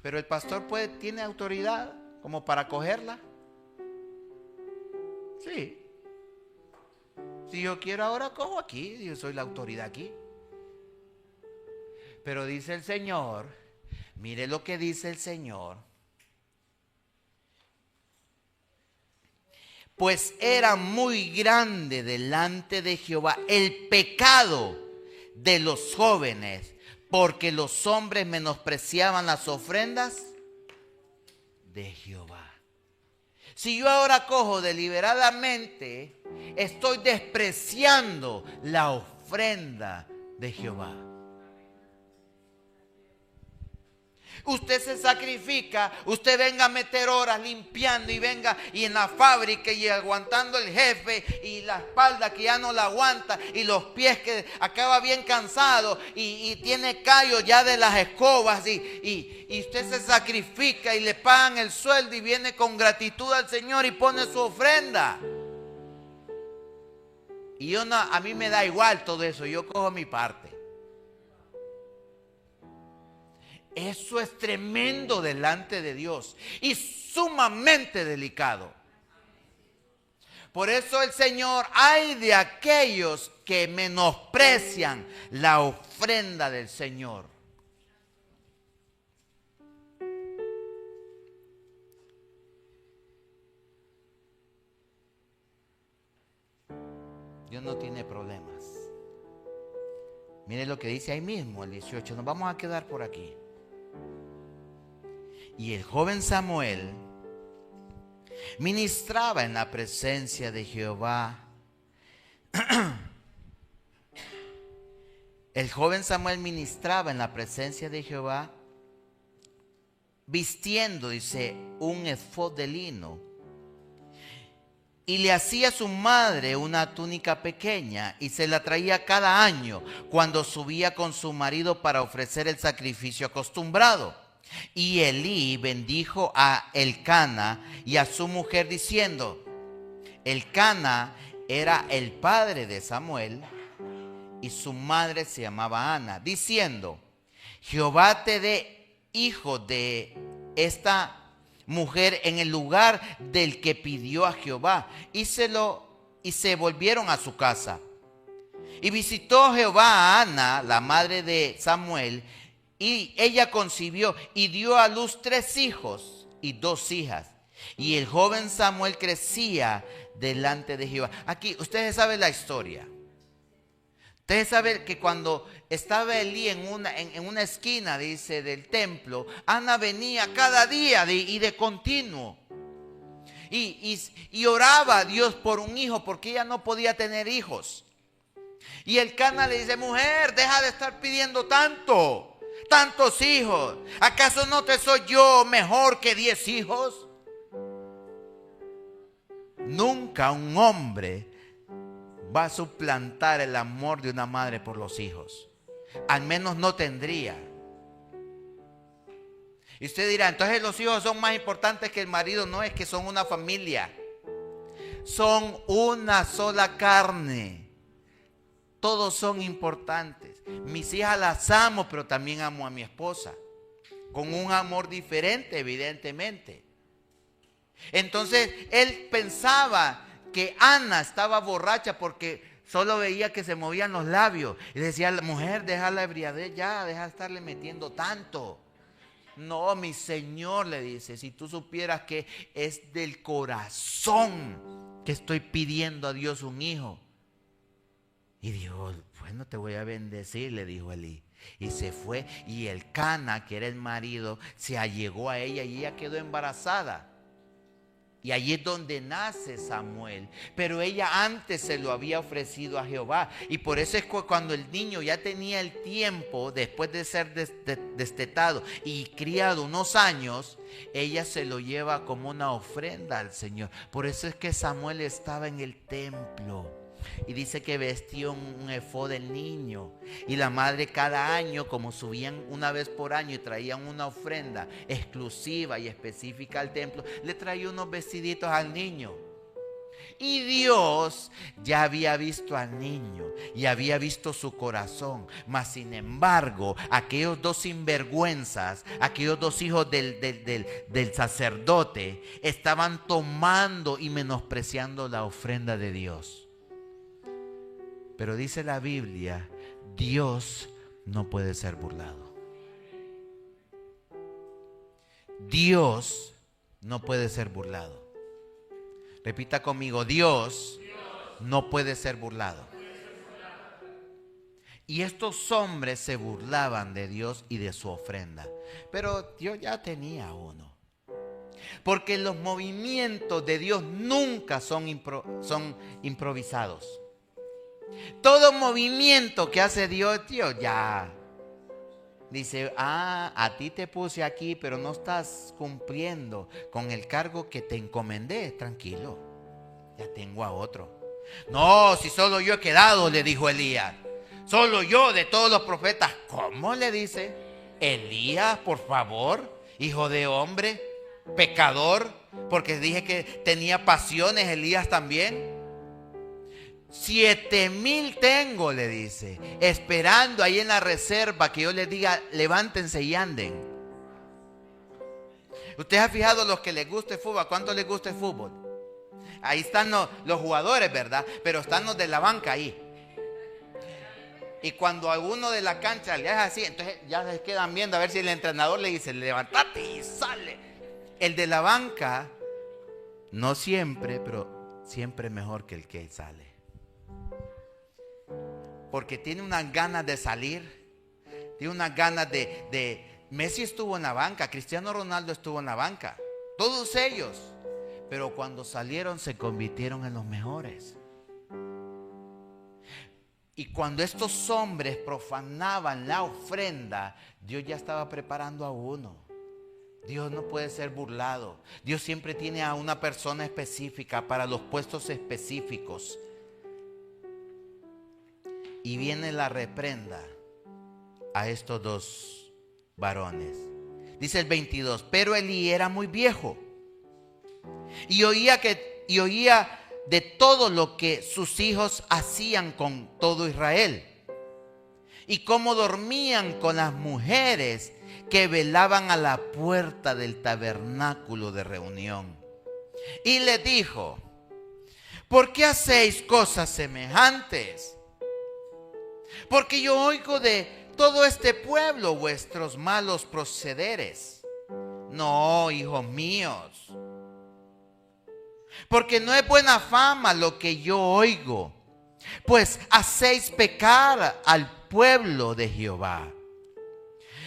Pero el pastor tiene autoridad como para cogerla. Sí. Si yo quiero ahora cojo aquí, yo soy la autoridad aquí. Pero dice el Señor, mire lo que dice el Señor. pues era muy grande delante de Jehová el pecado de los jóvenes, porque los hombres menospreciaban las ofrendas de Jehová. Si yo ahora cojo deliberadamente, estoy despreciando la ofrenda de Jehová. Usted se sacrifica, usted venga a meter horas limpiando y venga y en la fábrica y aguantando el jefe y la espalda que ya no la aguanta y los pies que acaba bien cansado y tiene callos ya de las escobas y usted se sacrifica y le pagan el sueldo y viene con gratitud al Señor y pone su ofrenda. Y a mí me da igual todo eso, yo cojo mi parte. Eso es tremendo delante de Dios y sumamente delicado. Por eso el Señor, ay de aquellos que menosprecian la ofrenda del Señor. Dios no tiene problemas. Mire lo que dice ahí mismo, el 18. Nos vamos a quedar por aquí. Y el joven Samuel ministraba en la presencia de Jehová. El joven Samuel ministraba en la presencia de Jehová, vistiendo, dice, un efod de lino. Y le hacía a su madre una túnica pequeña y se la traía cada año cuando subía con su marido para ofrecer el sacrificio acostumbrado. Y Elí bendijo a Elcana y a su mujer diciendo: Elcana era el padre de Samuel y su madre se llamaba Ana, diciendo: Jehová te dé hijo de esta mujer en el lugar del que pidió a Jehová. Y se volvieron a su casa. Y visitó Jehová a Ana, la madre de Samuel, y ella concibió y dio a luz 3 hijos y 2 hijas. Y el joven Samuel crecía delante de Jehová. Aquí, ustedes saben la historia. Ustedes saben que cuando estaba Elí en una esquina, dice, del templo, Ana venía cada día y de continuo. Y oraba a Dios por un hijo porque ella no podía tener hijos. Y Elcana le dice: mujer, deja de estar pidiendo tantos hijos. ¿Acaso no te soy yo mejor que 10 hijos? Nunca un hombre va a suplantar el amor de una madre por los hijos. Al menos no tendría. Y usted dirá: entonces los hijos son más importantes que el marido. No, es que son una familia. Son una sola carne. Todos son importantes. Mis hijas las amo, pero también amo a mi esposa. Con un amor diferente, evidentemente. Entonces él pensaba que Ana estaba borracha porque solo veía que se movían los labios. Y decía: la mujer, deja la ebriadez ya, deja de estarle metiendo tanto. No, mi Señor, le dice, si tú supieras que es del corazón que estoy pidiendo a Dios un hijo. Y dijo: bueno, te voy a bendecir, le dijo Elí. Y se fue, y Elcana, que era el marido, se allegó a ella y ella quedó embarazada. Y allí es donde nace Samuel. Pero ella antes se lo había ofrecido a Jehová. Y por eso es que cuando el niño ya tenía el tiempo, después de ser destetado y criado unos años, ella se lo lleva como una ofrenda al Señor. Por eso es que Samuel estaba en el templo. Y dice que vestía un efod del niño. Y la madre cada año, como subían una vez por año y traían una ofrenda exclusiva y específica al templo, le traía unos vestiditos al niño. Y Dios ya había visto al niño y había visto su corazón. Mas sin embargo, aquellos 2 sinvergüenzas, aquellos 2 hijos del sacerdote, estaban tomando y menospreciando la ofrenda de Dios. Pero dice la Biblia: Dios no puede ser burlado. Dios no puede ser burlado. Repita conmigo, Dios no puede ser burlado. Y estos hombres se burlaban de Dios y de su ofrenda. Pero Dios ya tenía uno. Porque los movimientos de Dios nunca son improvisados. Todo movimiento que hace Dios ya dice, a ti te puse aquí, pero no estás cumpliendo con el cargo que te encomendé. Tranquilo, ya tengo a otro. No, si solo yo he quedado, le dijo Elías. Solo yo de todos los profetas. ¿Cómo le dice? Elías, por favor, hijo de hombre, pecador, porque dije que tenía pasiones Elías también. 7,000 tengo, le dice, esperando ahí en la reserva que yo les diga, levántense y anden. ¿Usted ha fijado los que les gusta el fútbol? ¿A cuánto les gusta el fútbol? Ahí están los jugadores, ¿verdad? Pero están los de la banca ahí. Y cuando alguno de la cancha le hace así, entonces ya se quedan viendo a ver si el entrenador le dice, levántate y sale. El de la banca, no siempre, pero siempre mejor que el que sale. Porque tiene unas ganas de salir, tiene unas ganas de... Messi estuvo en la banca, Cristiano Ronaldo estuvo en la banca, todos ellos. Pero cuando salieron se convirtieron en los mejores. Y cuando estos hombres profanaban la ofrenda, Dios ya estaba preparando a uno. Dios no puede ser burlado. Dios siempre tiene a una persona específica para los puestos específicos. Y viene la reprenda a estos dos varones. Dice el 22, pero Elí era muy viejo y oía de todo lo que sus hijos hacían con todo Israel y cómo dormían con las mujeres que velaban a la puerta del tabernáculo de reunión. Y le dijo, ¿por qué hacéis cosas semejantes? Porque yo oigo de todo este pueblo vuestros malos procederes. No, hijos míos, porque no es buena fama lo que yo oigo, pues hacéis pecar al pueblo de Jehová.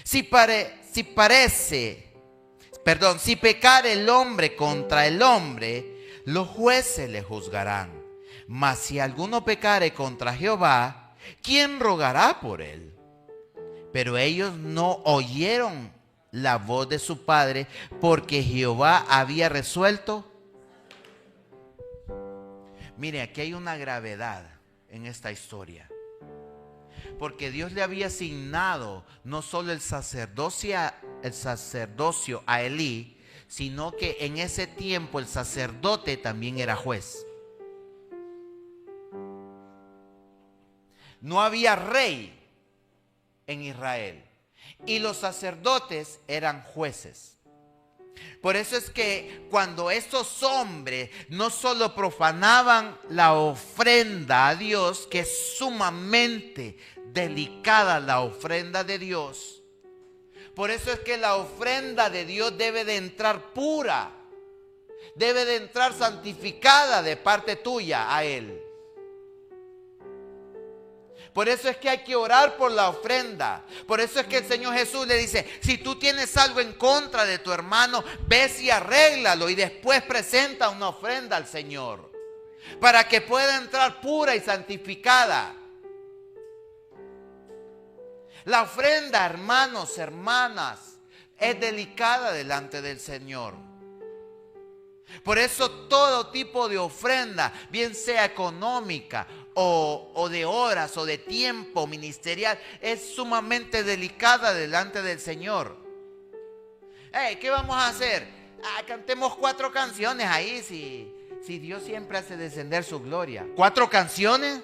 Si pecar el hombre contra el hombre, los jueces le juzgarán. Mas si alguno pecare contra Jehová, ¿quién rogará por él? Pero ellos no oyeron la voz de su padre, porque Jehová había resuelto. Mire, aquí hay una gravedad en esta historia, porque Dios le había asignado no solo el sacerdocio a Elí, sino que en ese tiempo el sacerdote también era juez. No había rey en Israel y los sacerdotes eran jueces. Por eso es que cuando estos hombres no solo profanaban la ofrenda a Dios, que es sumamente delicada la ofrenda de Dios, por eso es que la ofrenda de Dios debe de entrar pura, debe de entrar santificada de parte tuya a Él. Por eso es que hay que orar por la ofrenda. Por eso es que el Señor Jesús le dice, si tú tienes algo en contra de tu hermano, ves y arréglalo y después presenta una ofrenda al Señor, para que pueda entrar pura y santificada. La ofrenda, hermanos, hermanas, es delicada delante del Señor. Por eso todo tipo de ofrenda, bien sea económica o de horas o de tiempo ministerial, es sumamente delicada delante del Señor. ¿Qué vamos a hacer? Cantemos 4 canciones ahí, si Dios siempre hace descender su gloria. ¿4 canciones?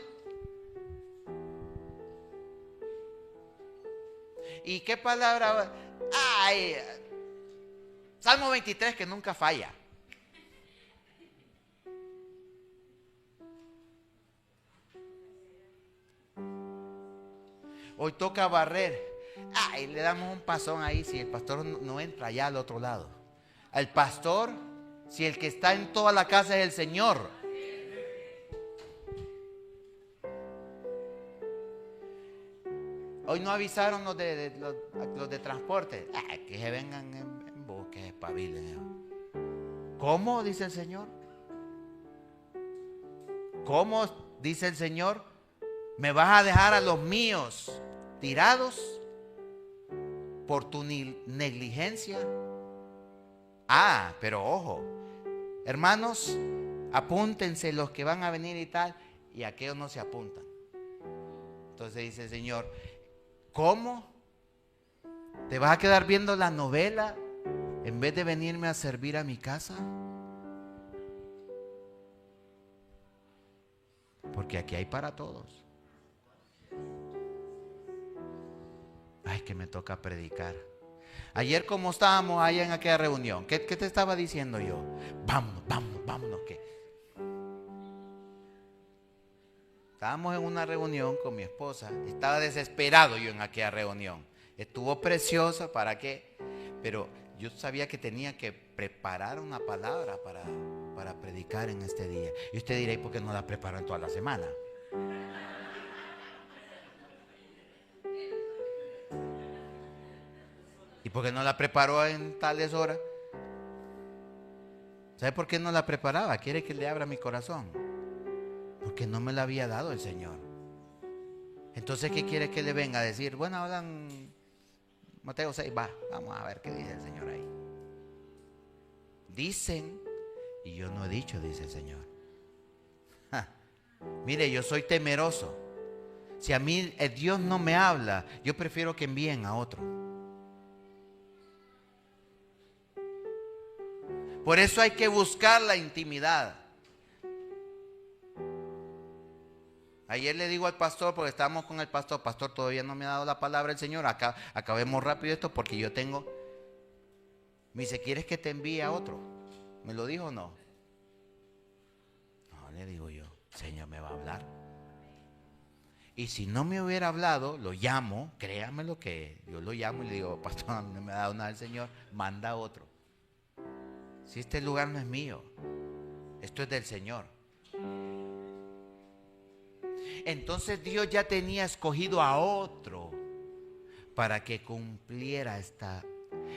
¿Y qué palabra? Salmo 23, que nunca falla. Hoy toca barrer. Le damos un pasón ahí si el pastor no entra allá al otro lado. El pastor Si el que está en toda la casa es el Señor. Hoy no avisaron los de transporte. Que se vengan en bus, que se espabilen. ¿Cómo? Dice el Señor. ¿Cómo? Dice el Señor. ¿Me vas a dejar a los míos tirados por tu negligencia? Pero ojo, hermanos, apúntense los que van a venir y tal, y aquellos no se apuntan. Entonces dice el Señor, ¿cómo? ¿Te vas a quedar viendo la novela en vez de venirme a servir a mi casa? Porque aquí hay para todos. Ay, que me toca predicar. Ayer, como estábamos allá en aquella reunión, ¿qué te estaba diciendo yo? Vámonos, ¿qué? Estábamos en una reunión con mi esposa. Estaba desesperado yo en aquella reunión. Estuvo preciosa, ¿para qué? Pero yo sabía que tenía que preparar una palabra para predicar en este día. Y usted dirá, ¿y por qué no la preparó en toda la semana? ¿Y por qué no la preparó en tales horas? ¿Sabe por qué no la preparaba? Quiere que le abra mi corazón. Porque no me la había dado el Señor. Entonces, ¿qué quiere que le venga a decir? Bueno, ahora en Mateo 6, vamos a ver qué dice el Señor ahí. Dicen, y yo no he dicho, dice el Señor. Mire, yo soy temeroso. Si a mí Dios no me habla, yo prefiero que envíen a otro. Por eso hay que buscar la intimidad. Ayer le digo al pastor, porque estábamos con el pastor, todavía no me ha dado la palabra el Señor, acabemos rápido esto porque yo tengo. Me dice, ¿quieres que te envíe a otro? ¿Me lo dijo o no? No, le digo yo, Señor me va a hablar. Y si no me hubiera hablado, lo llamo, créame lo que yo lo llamo y le digo, pastor, no me ha dado nada el Señor, manda a otro. Si este lugar no es mío, esto es del Señor. Entonces Dios ya tenía escogido a otro para que cumpliera esta.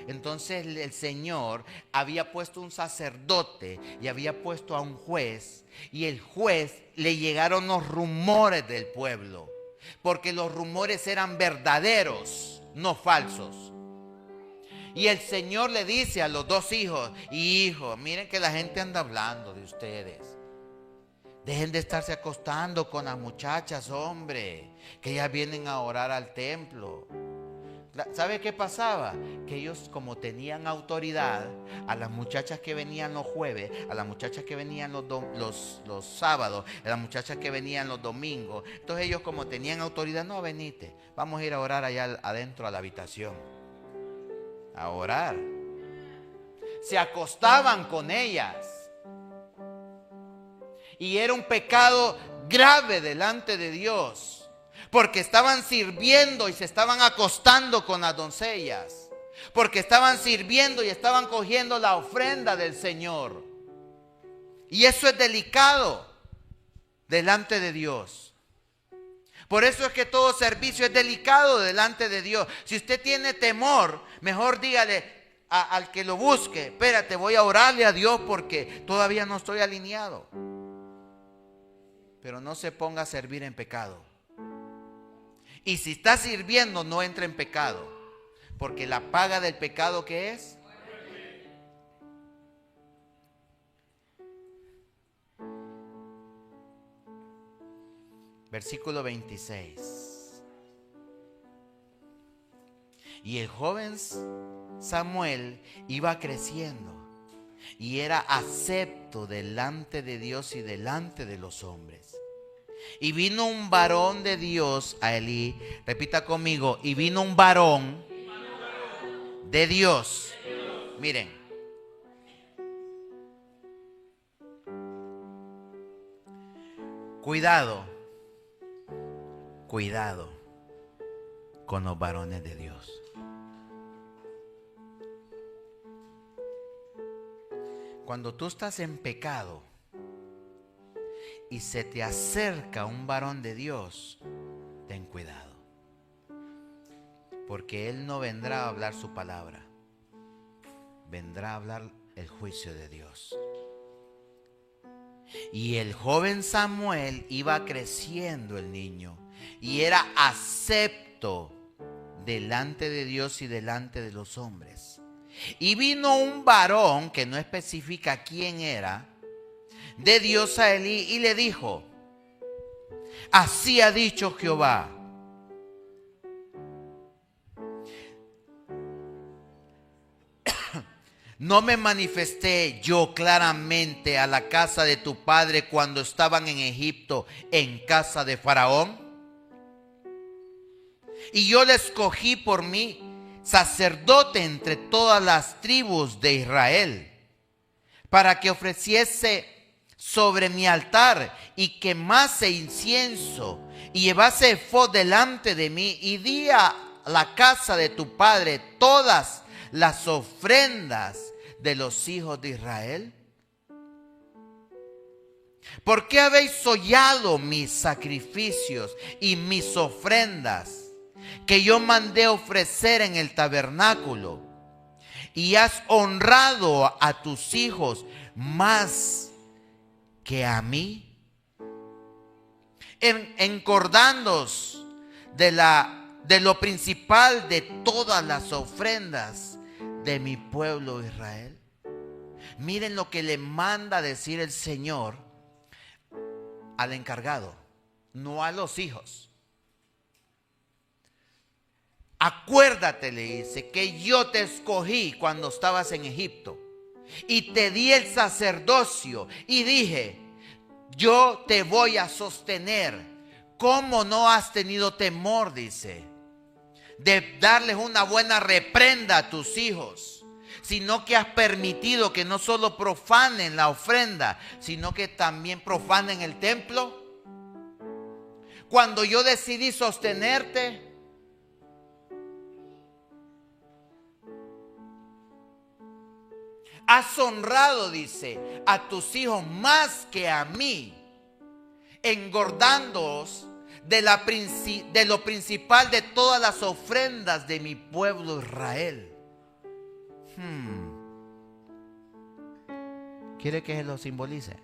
Entonces el Señor había puesto un sacerdote y había puesto a un juez, y el juez le llegaron los rumores del pueblo, porque los rumores eran verdaderos, no falsos. Y el Señor le dice a los dos hijos, hijos, miren que la gente anda hablando de ustedes. Dejen de estarse acostando con las muchachas, hombre, que ellas vienen a orar al templo. ¿Sabe qué pasaba? Que ellos, como tenían autoridad, a las muchachas que venían los jueves, a las muchachas que venían los sábados, a las muchachas que venían los domingos, entonces ellos, como tenían autoridad, no, venite, vamos a ir a orar allá adentro a la habitación. A orar. Se acostaban con ellas. Y era un pecado grave delante de Dios, porque estaban sirviendo y se estaban acostando con las doncellas, porque estaban sirviendo y estaban cogiendo la ofrenda del Señor. Y eso es delicado delante de Dios. Por eso es que todo servicio es delicado delante de Dios. Si usted tiene temor, mejor dígale al que lo busque, espérate, voy a orarle a Dios porque todavía no estoy alineado. Pero no se ponga a servir en pecado. Y si está sirviendo, no entre en pecado, porque la paga del pecado, ¿qué es? Versículo 26. Y el joven Samuel iba creciendo y era acepto delante de Dios y delante de los hombres. Y vino un varón de Dios a Elí. Repita conmigo. Y vino un varón de Dios. Miren. Cuidado con los varones de Dios. Cuando tú estás en pecado y se te acerca un varón de Dios, ten cuidado, porque él no vendrá a hablar su palabra, vendrá a hablar el juicio de Dios. Y el joven Samuel iba creciendo, el niño, y era acepto delante de Dios y delante de los hombres. Y vino un varón, que no especifica quién era, de Dios a Elí y le dijo: así ha dicho Jehová: ¿no me manifesté yo claramente a la casa de tu padre cuando estaban en Egipto, en casa de Faraón? Y yo le escogí por mí sacerdote entre todas las tribus de Israel, para que ofreciese sobre mi altar y quemase incienso y llevase efod delante de mí, y di a la casa de tu padre todas las ofrendas de los hijos de Israel. ¿Por qué habéis hollado mis sacrificios y mis ofrendas que yo mandé ofrecer en el tabernáculo? Y has honrado a tus hijos más que a mí, encordándoos de lo principal de todas las ofrendas de mi pueblo Israel. Miren lo que le manda decir el Señor al encargado, no a los hijos. Acuérdate, le dice, que yo te escogí cuando estabas en Egipto y te di el sacerdocio y dije: yo te voy a sostener. ¿Cómo no has tenido temor, dice, de darles una buena reprenda a tus hijos, sino que has permitido que no solo profanen la ofrenda, sino que también profanen el templo? Cuando yo decidí sostenerte, has honrado, dice, a tus hijos más que a mí, engordándoos de lo principal de todas las ofrendas de mi pueblo Israel. ¿Quiere que se lo simbolice?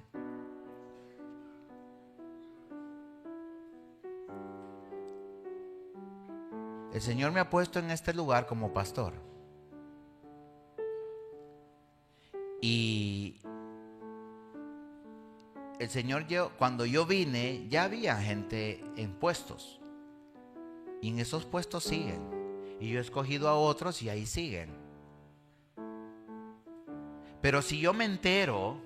El Señor me ha puesto en este lugar como pastor. Y el Señor, cuando yo vine, ya había gente en puestos. Y en esos puestos siguen. Y yo he escogido a otros y ahí siguen. Pero si yo me entero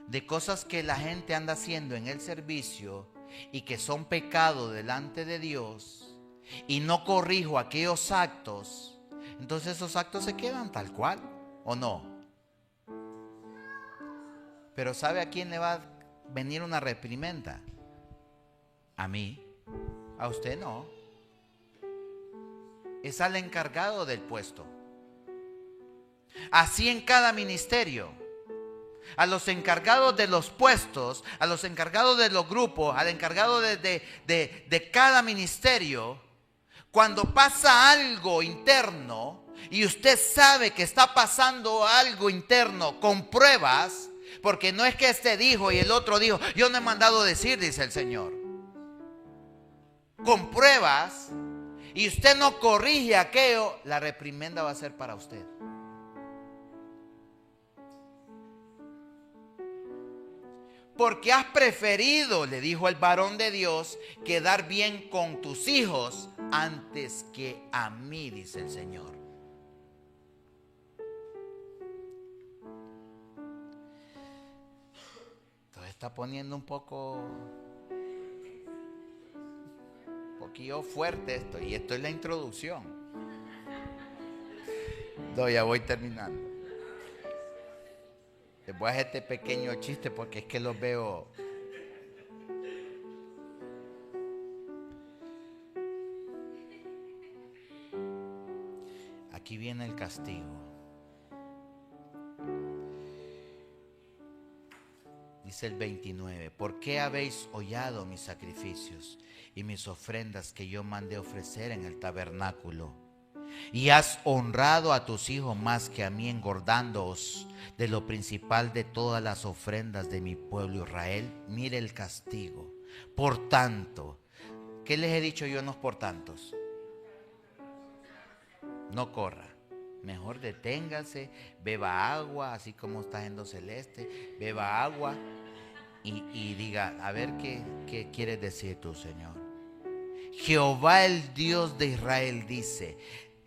de cosas que la gente anda haciendo en el servicio y que son pecado delante de Dios, y no corrijo aquellos actos, entonces esos actos se quedan tal cual, ¿o no? Pero ¿sabe a quién le va a venir una reprimenda? A mí. A usted no. Es al encargado del puesto. Así en cada ministerio. A los encargados de los puestos, a los encargados de los grupos, al encargado de cada ministerio, cuando pasa algo interno y usted sabe que está pasando algo interno con pruebas, porque no es que este dijo y el otro dijo, yo no he mandado decir, dice el Señor. Con pruebas, y usted no corrige aquello, la reprimenda va a ser para usted. Porque has preferido, le dijo el varón de Dios, quedar bien con tus hijos antes que a mí, dice el Señor. Está poniendo un poquillo fuerte esto, y esto es la introducción. No, ya voy terminando. Les voy a hacer este pequeño chiste porque es que los veo. Aquí viene el castigo. Dice el 29, ¿por qué habéis hollado mis sacrificios y mis ofrendas que yo mandé ofrecer en el tabernáculo? Y has honrado a tus hijos más que a mí, engordándoos de lo principal de todas las ofrendas de mi pueblo Israel. Mire el castigo. Por tanto, ¿qué les he dicho yo en los por tantos? No corra. Mejor deténgase, beba agua, así como está haciendo Celeste, beba agua y diga, a ver qué quieres decir tú, Señor. Jehová el Dios de Israel dice,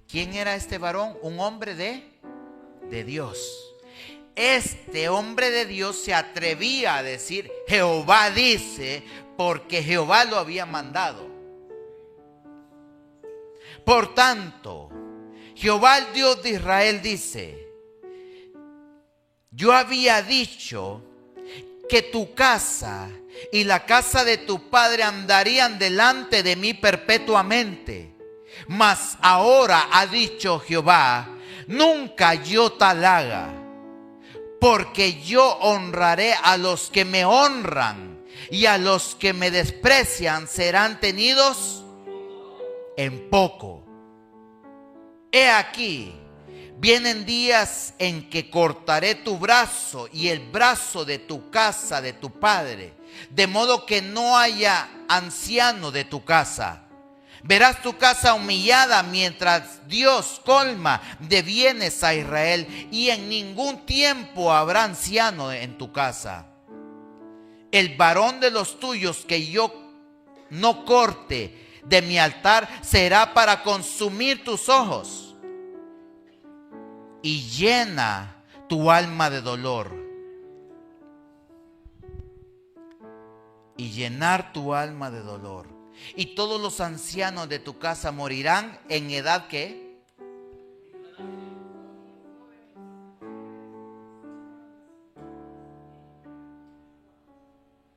¿quién era este varón? Un hombre de Dios. Este hombre de Dios se atrevía a decir, Jehová dice, porque Jehová lo había mandado. Por tanto, Jehová el Dios de Israel dice, yo había dicho que tu casa y la casa de tu padre andarían delante de mí perpetuamente. Mas ahora ha dicho Jehová, nunca yo tal haga, porque yo honraré a los que me honran y a los que me desprecian serán tenidos en poco. He aquí, vienen días en que cortaré tu brazo y el brazo de tu casa, de tu padre, de modo que no haya anciano de tu casa. Verás tu casa humillada mientras Dios colma de bienes a Israel, y en ningún tiempo habrá anciano en tu casa. El varón de los tuyos que yo no corte de mi altar será para consumir tus ojos. Y llena tu alma de dolor. Y llenar tu alma de dolor. Y todos los ancianos de tu casa morirán en edad ¿qué?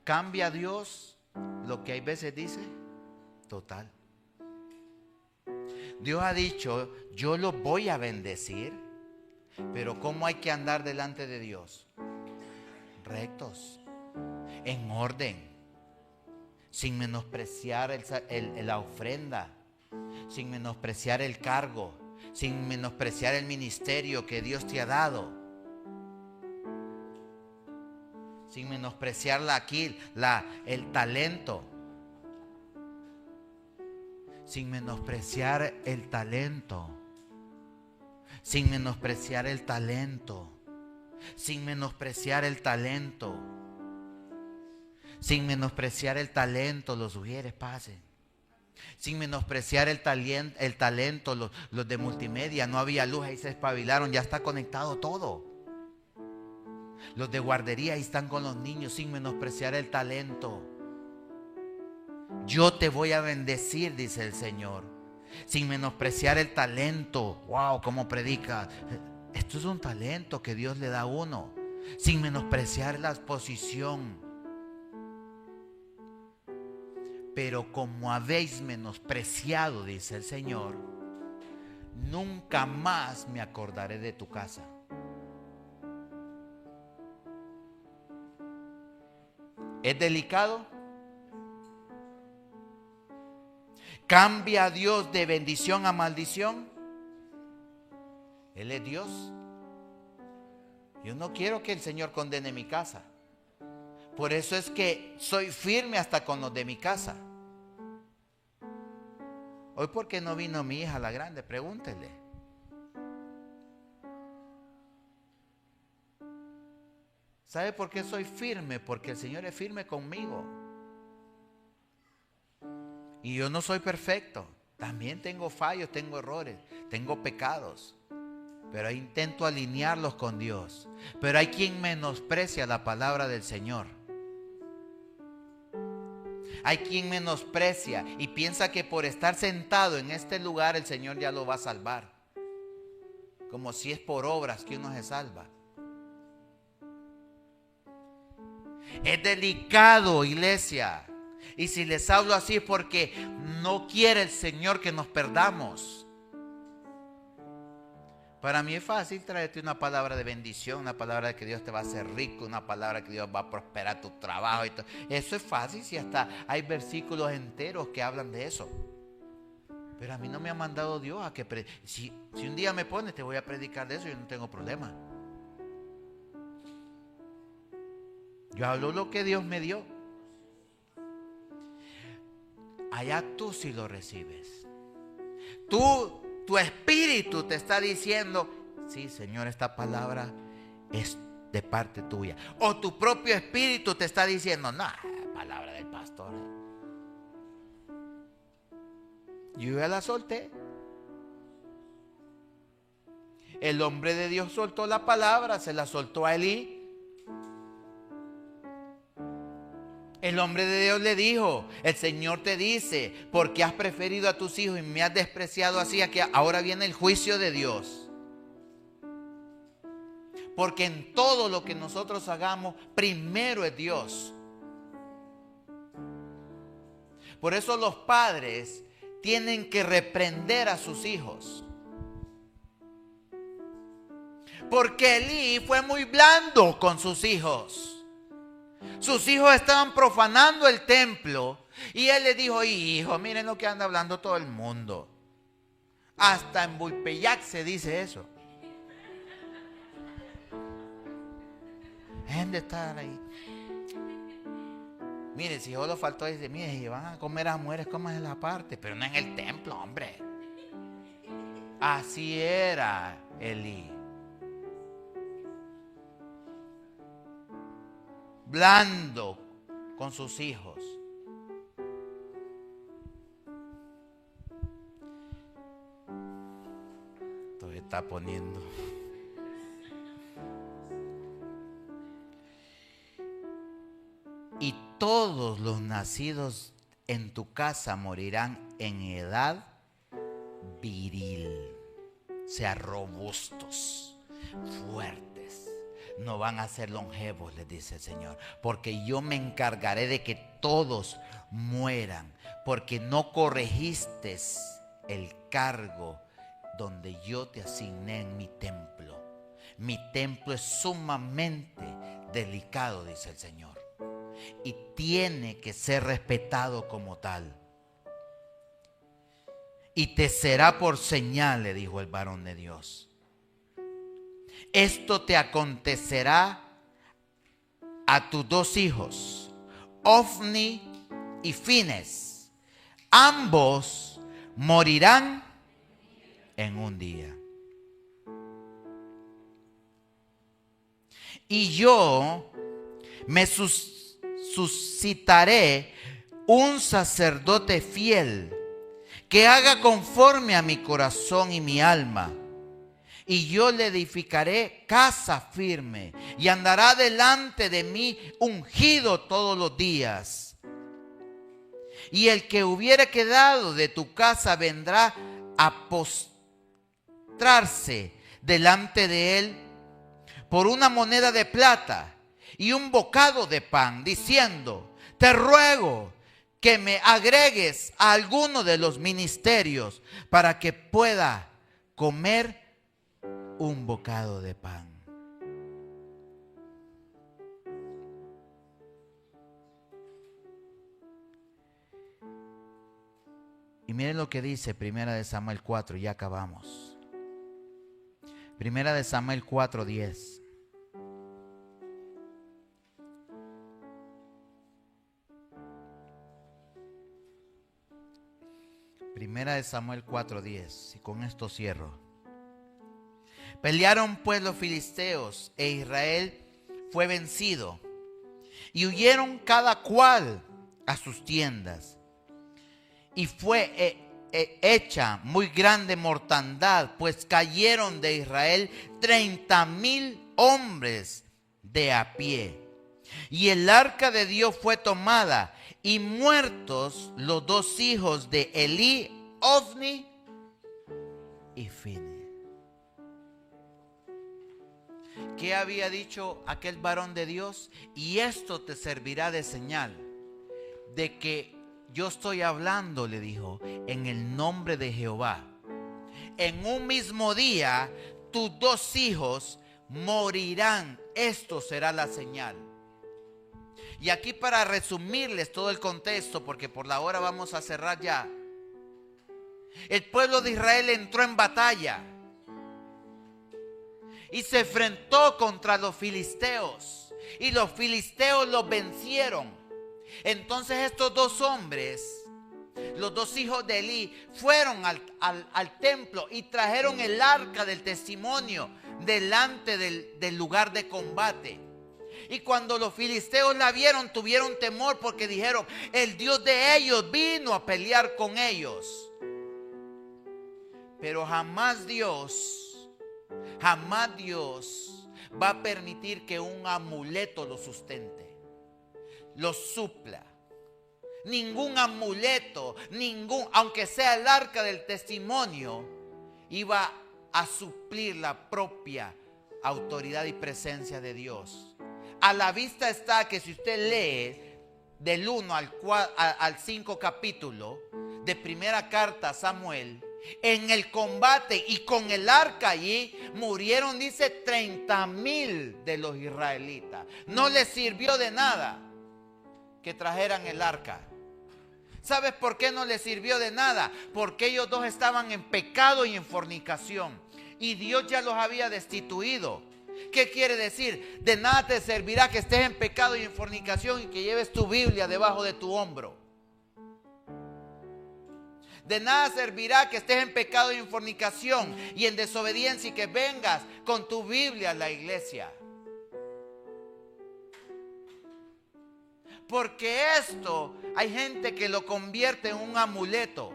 ¿Cambia Dios lo que hay veces dice? Total. Dios ha dicho, yo los voy a bendecir, pero ¿cómo hay que andar delante de Dios? Rectos, en orden, sin menospreciar la ofrenda, sin menospreciar el cargo, sin menospreciar el ministerio que Dios te ha dado, sin menospreciar el talento, sin menospreciar el talento, sin menospreciar el talento, sin menospreciar el talento. Sin menospreciar el talento, los sugieres pasen. Sin menospreciar el talento, los de multimedia, no había luz, ahí se espabilaron, ya está conectado todo. Los de guardería ahí están con los niños, sin menospreciar el talento. Yo te voy a bendecir, dice el Señor, sin menospreciar el talento. Wow, cómo predica. Esto es un talento que Dios le da a uno, sin menospreciar la posición. Pero como habéis menospreciado, dice el Señor, nunca más me acordaré de tu casa. ¿Es delicado? ¿Cambia a Dios de bendición a maldición? Él es Dios. Yo no quiero que el Señor condene mi casa. Por eso es que soy firme hasta con los de mi casa. Hoy, ¿por qué no vino mi hija la grande? Pregúntele. ¿Sabe por qué soy firme? Porque el Señor es firme conmigo. Y yo no soy perfecto. También tengo fallos, tengo errores, tengo pecados. Pero intento alinearlos con Dios. Pero hay quien menosprecia la palabra del Señor. Hay quien menosprecia y piensa que por estar sentado en este lugar el Señor ya lo va a salvar. Como si es por obras que uno se salva. Es delicado, iglesia. Y si les hablo así es porque no quiere el Señor que nos perdamos. Para mí es fácil traerte una palabra de bendición, una palabra de que Dios te va a hacer rico, una palabra que Dios va a prosperar tu trabajo y todo. Eso es fácil, si hasta hay versículos enteros que hablan de eso. Pero a mí no me ha mandado Dios a que si un día me pone, te voy a predicar de eso, yo no tengo problema. Yo hablo lo que Dios me dio. Allá tú sí lo recibes. Tu espíritu te está diciendo, sí, Señor, esta palabra es de parte tuya. O tu propio espíritu te está diciendo, no, palabra del pastor. Yo ya la solté. El hombre de Dios soltó la palabra, se la soltó a Elí. El hombre de Dios le dijo, el Señor te dice, porque has preferido a tus hijos y me has despreciado así, que ahora viene el juicio de Dios. Porque en todo lo que nosotros hagamos, primero es Dios. Por eso los padres tienen que reprender a sus hijos. Porque Elí fue muy blando con sus hijos. Sus hijos estaban profanando el templo y él les dijo, hijo, miren lo que anda hablando todo el mundo. Hasta en Bulpeyac se dice eso. Dejen de estar ahí. Mire, si solo faltó decir, mire, si van a comer a mujeres, coman en la parte, pero no en el templo, hombre. Así era Elí. Blando con sus hijos. Esto se está poniendo. Y todos los nacidos en tu casa morirán en edad viril. Sean robustos, fuertes. No van a ser longevos, les dice el Señor, porque yo me encargaré de que todos mueran, porque no corregiste el cargo donde yo te asigné en mi templo. Mi templo es sumamente delicado, dice el Señor, y tiene que ser respetado como tal. Y te será por señal, le dijo el varón de Dios. Esto te acontecerá a tus dos hijos, Ofni y Fines. Ambos morirán en un día. Y yo me suscitaré un sacerdote fiel que haga conforme a mi corazón y mi alma. Y yo le edificaré casa firme y andará delante de mí ungido todos los días. Y el que hubiere quedado de tu casa vendrá a postrarse delante de él por una moneda de plata y un bocado de pan, diciendo, te ruego que me agregues a alguno de los ministerios para que pueda comer un bocado de pan. Y miren lo que dice Primera de Samuel 4, ya acabamos. Primera de Samuel 4:10. Primera de Samuel 4:10, y con esto cierro. Pelearon pues los filisteos e Israel fue vencido y huyeron cada cual a sus tiendas. Y fue hecha muy grande mortandad, pues cayeron de Israel 30,000 hombres de a pie. Y el arca de Dios fue tomada y muertos los dos hijos de Elí, Ofni y Fines. ¿Qué había dicho aquel varón de Dios? Y esto te servirá de señal de que yo estoy hablando, le dijo, en el nombre de Jehová. En un mismo día tus 2 hijos morirán. Esto será la señal. Y aquí, para resumirles todo el contexto, porque por la hora vamos a cerrar ya. El pueblo de Israel entró en batalla y se enfrentó contra los filisteos, y los filisteos los vencieron. Entonces estos 2 hombres, los 2 hijos de Elí, fueron al templo y trajeron el arca del testimonio delante del lugar de combate. Y cuando los filisteos la vieron, tuvieron temor, porque dijeron: el Dios de ellos vino a pelear con ellos. Pero jamás Dios va a permitir que un amuleto lo sustente, lo supla. Ningún amuleto, aunque sea el arca del testimonio, iba a suplir la propia autoridad y presencia de Dios. A la vista está que si usted lee del 1 al 5 capítulo de primera carta a Samuel, en el combate y con el arca allí murieron, dice, 30,000 de los israelitas. No les sirvió de nada que trajeran el arca. ¿Sabes por qué no les sirvió de nada? Porque ellos 2 estaban en pecado y en fornicación, y Dios ya los había destituido. ¿Qué quiere decir? De nada te servirá que estés en pecado y en fornicación y que lleves tu Biblia debajo de tu hombro. De nada servirá que estés en pecado y en fornicación y en desobediencia y que vengas con tu Biblia a la iglesia. Porque esto hay gente que lo convierte en un amuleto.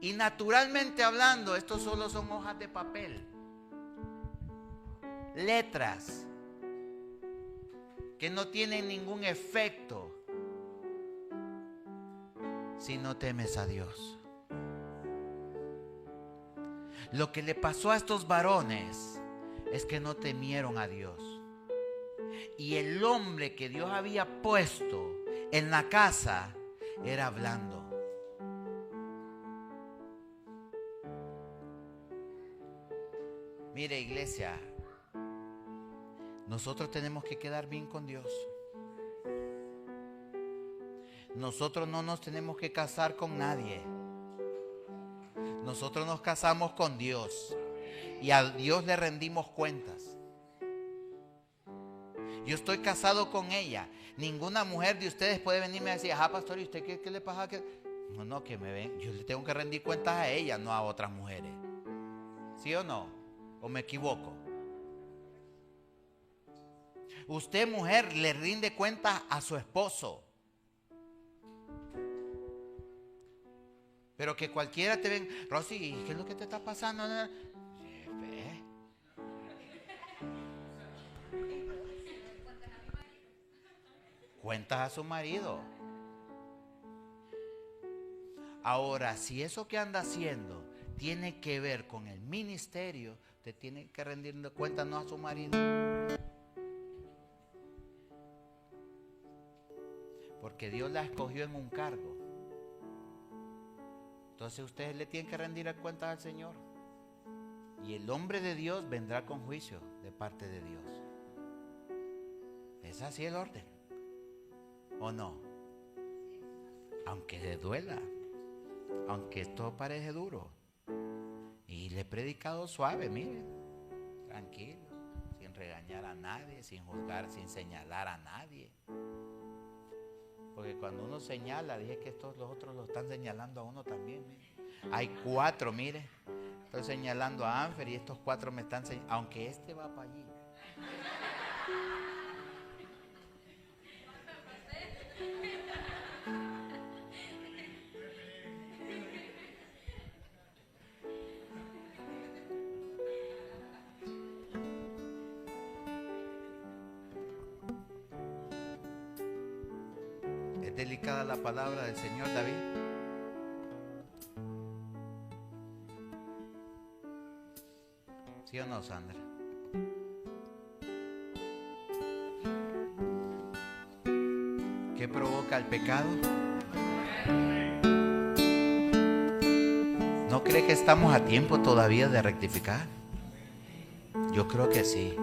Y naturalmente hablando, estos solo son hojas de papel, letras que no tienen ningún efecto si no temes a Dios. Lo que le pasó a estos varones es que no temieron a Dios. Y el hombre que Dios había puesto en la casa era blando. Mire, iglesia, nosotros tenemos que quedar bien con Dios. Nosotros no nos tenemos que casar con nadie. Nosotros nos casamos con Dios y a Dios le rendimos cuentas. Yo estoy casado con ella. Ninguna mujer de ustedes puede venirme a decir: ajá, pastor, ¿y usted qué le pasa? No, que me ven. Yo le tengo que rendir cuentas a ella, no a otras mujeres. ¿Sí o no? ¿O me equivoco? Usted, mujer, le rinde cuentas a su esposo. Pero que cualquiera te ven: Rosy, ¿qué es lo que te está pasando? Cuentas a su marido. Ahora, si eso que anda haciendo tiene que ver con el ministerio, te tiene que rendir cuentas no a su marido. Porque Dios la escogió en un cargo. Entonces ustedes le tienen que rendir cuentas al Señor. Y el hombre de Dios vendrá con juicio de parte de Dios. ¿Es así el orden? ¿O no? Aunque le duela, aunque esto parece duro. Y le he predicado suave, miren, tranquilo, sin regañar a nadie, sin juzgar, sin señalar a nadie. Porque cuando uno señala, dije que los otros lo están señalando a uno también. Mire. Hay 4, mire. Estoy señalando a Anfer y estos 4 me están señalando, aunque este va para allí. Delicada la palabra del Señor, David. ¿Sí o no, Sandra? ¿Qué provoca el pecado? No cree que estamos a tiempo todavía de rectificar? Yo creo que sí.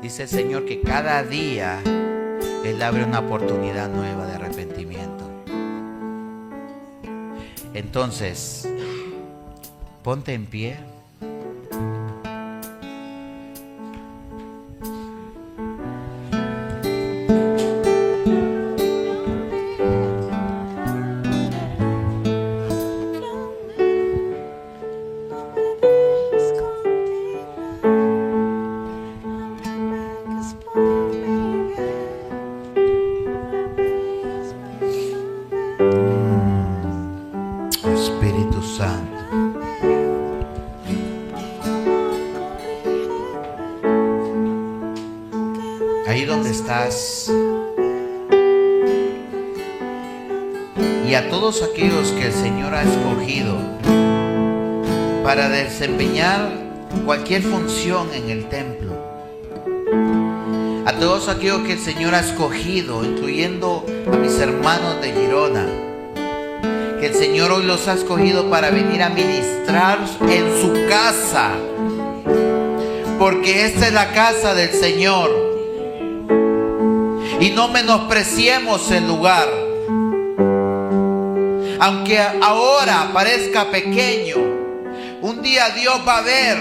Dice el Señor que cada día Él abre una oportunidad nueva de arrepentimiento. Entonces, ponte en pie. Espíritu Santo. Ahí donde estás, y a todos aquellos que el Señor ha escogido para desempeñar cualquier función en el templo, a todos aquellos que el Señor ha escogido, incluyendo a mis hermanos de Girona, que el Señor hoy los ha escogido para venir a ministrar en su casa, porque esta es la casa del Señor. Y no menospreciemos el lugar, aunque ahora parezca pequeño. Un día Dios va a ver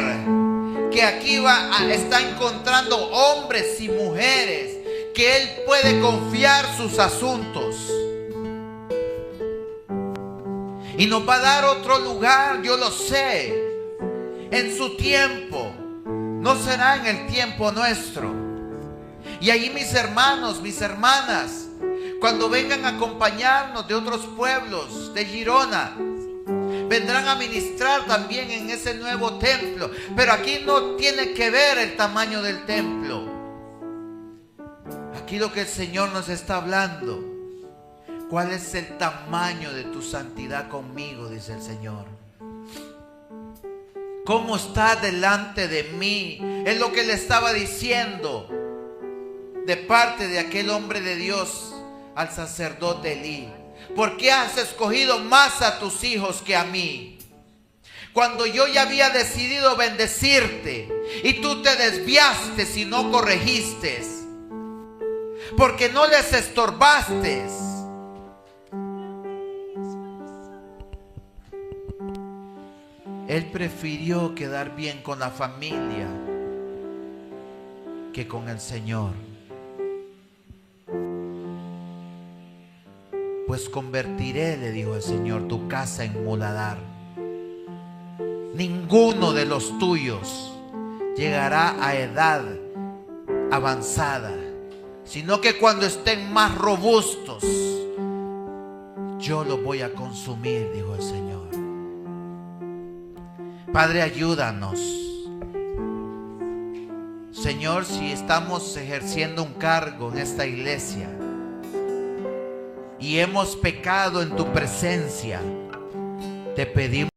que aquí está encontrando hombres y mujeres que Él puede confiar sus asuntos. Y nos va a dar otro lugar, yo lo sé, en su tiempo. No será en el tiempo nuestro. Y allí mis hermanos, mis hermanas, cuando vengan a acompañarnos de otros pueblos de Girona, vendrán a ministrar también en ese nuevo templo. Pero aquí no tiene que ver el tamaño del templo. Aquí lo que el Señor nos está hablando: ¿cuál es el tamaño de tu santidad conmigo? Dice el Señor. ¿Cómo está delante de mí? Es lo que le estaba diciendo de parte de aquel hombre de Dios al sacerdote Elí. ¿Por qué has escogido más a tus hijos que a mí? Cuando yo ya había decidido bendecirte y tú te desviaste y no corregiste, porque no les estorbaste. Él prefirió quedar bien con la familia que con el Señor. Pues convertiré, le dijo el Señor, tu casa en muladar. Ninguno de los tuyos llegará a edad avanzada, sino que cuando estén más robustos, yo los voy a consumir, dijo el Señor. Padre, ayúdanos. Señor, si estamos ejerciendo un cargo en esta iglesia y hemos pecado en tu presencia, te pedimos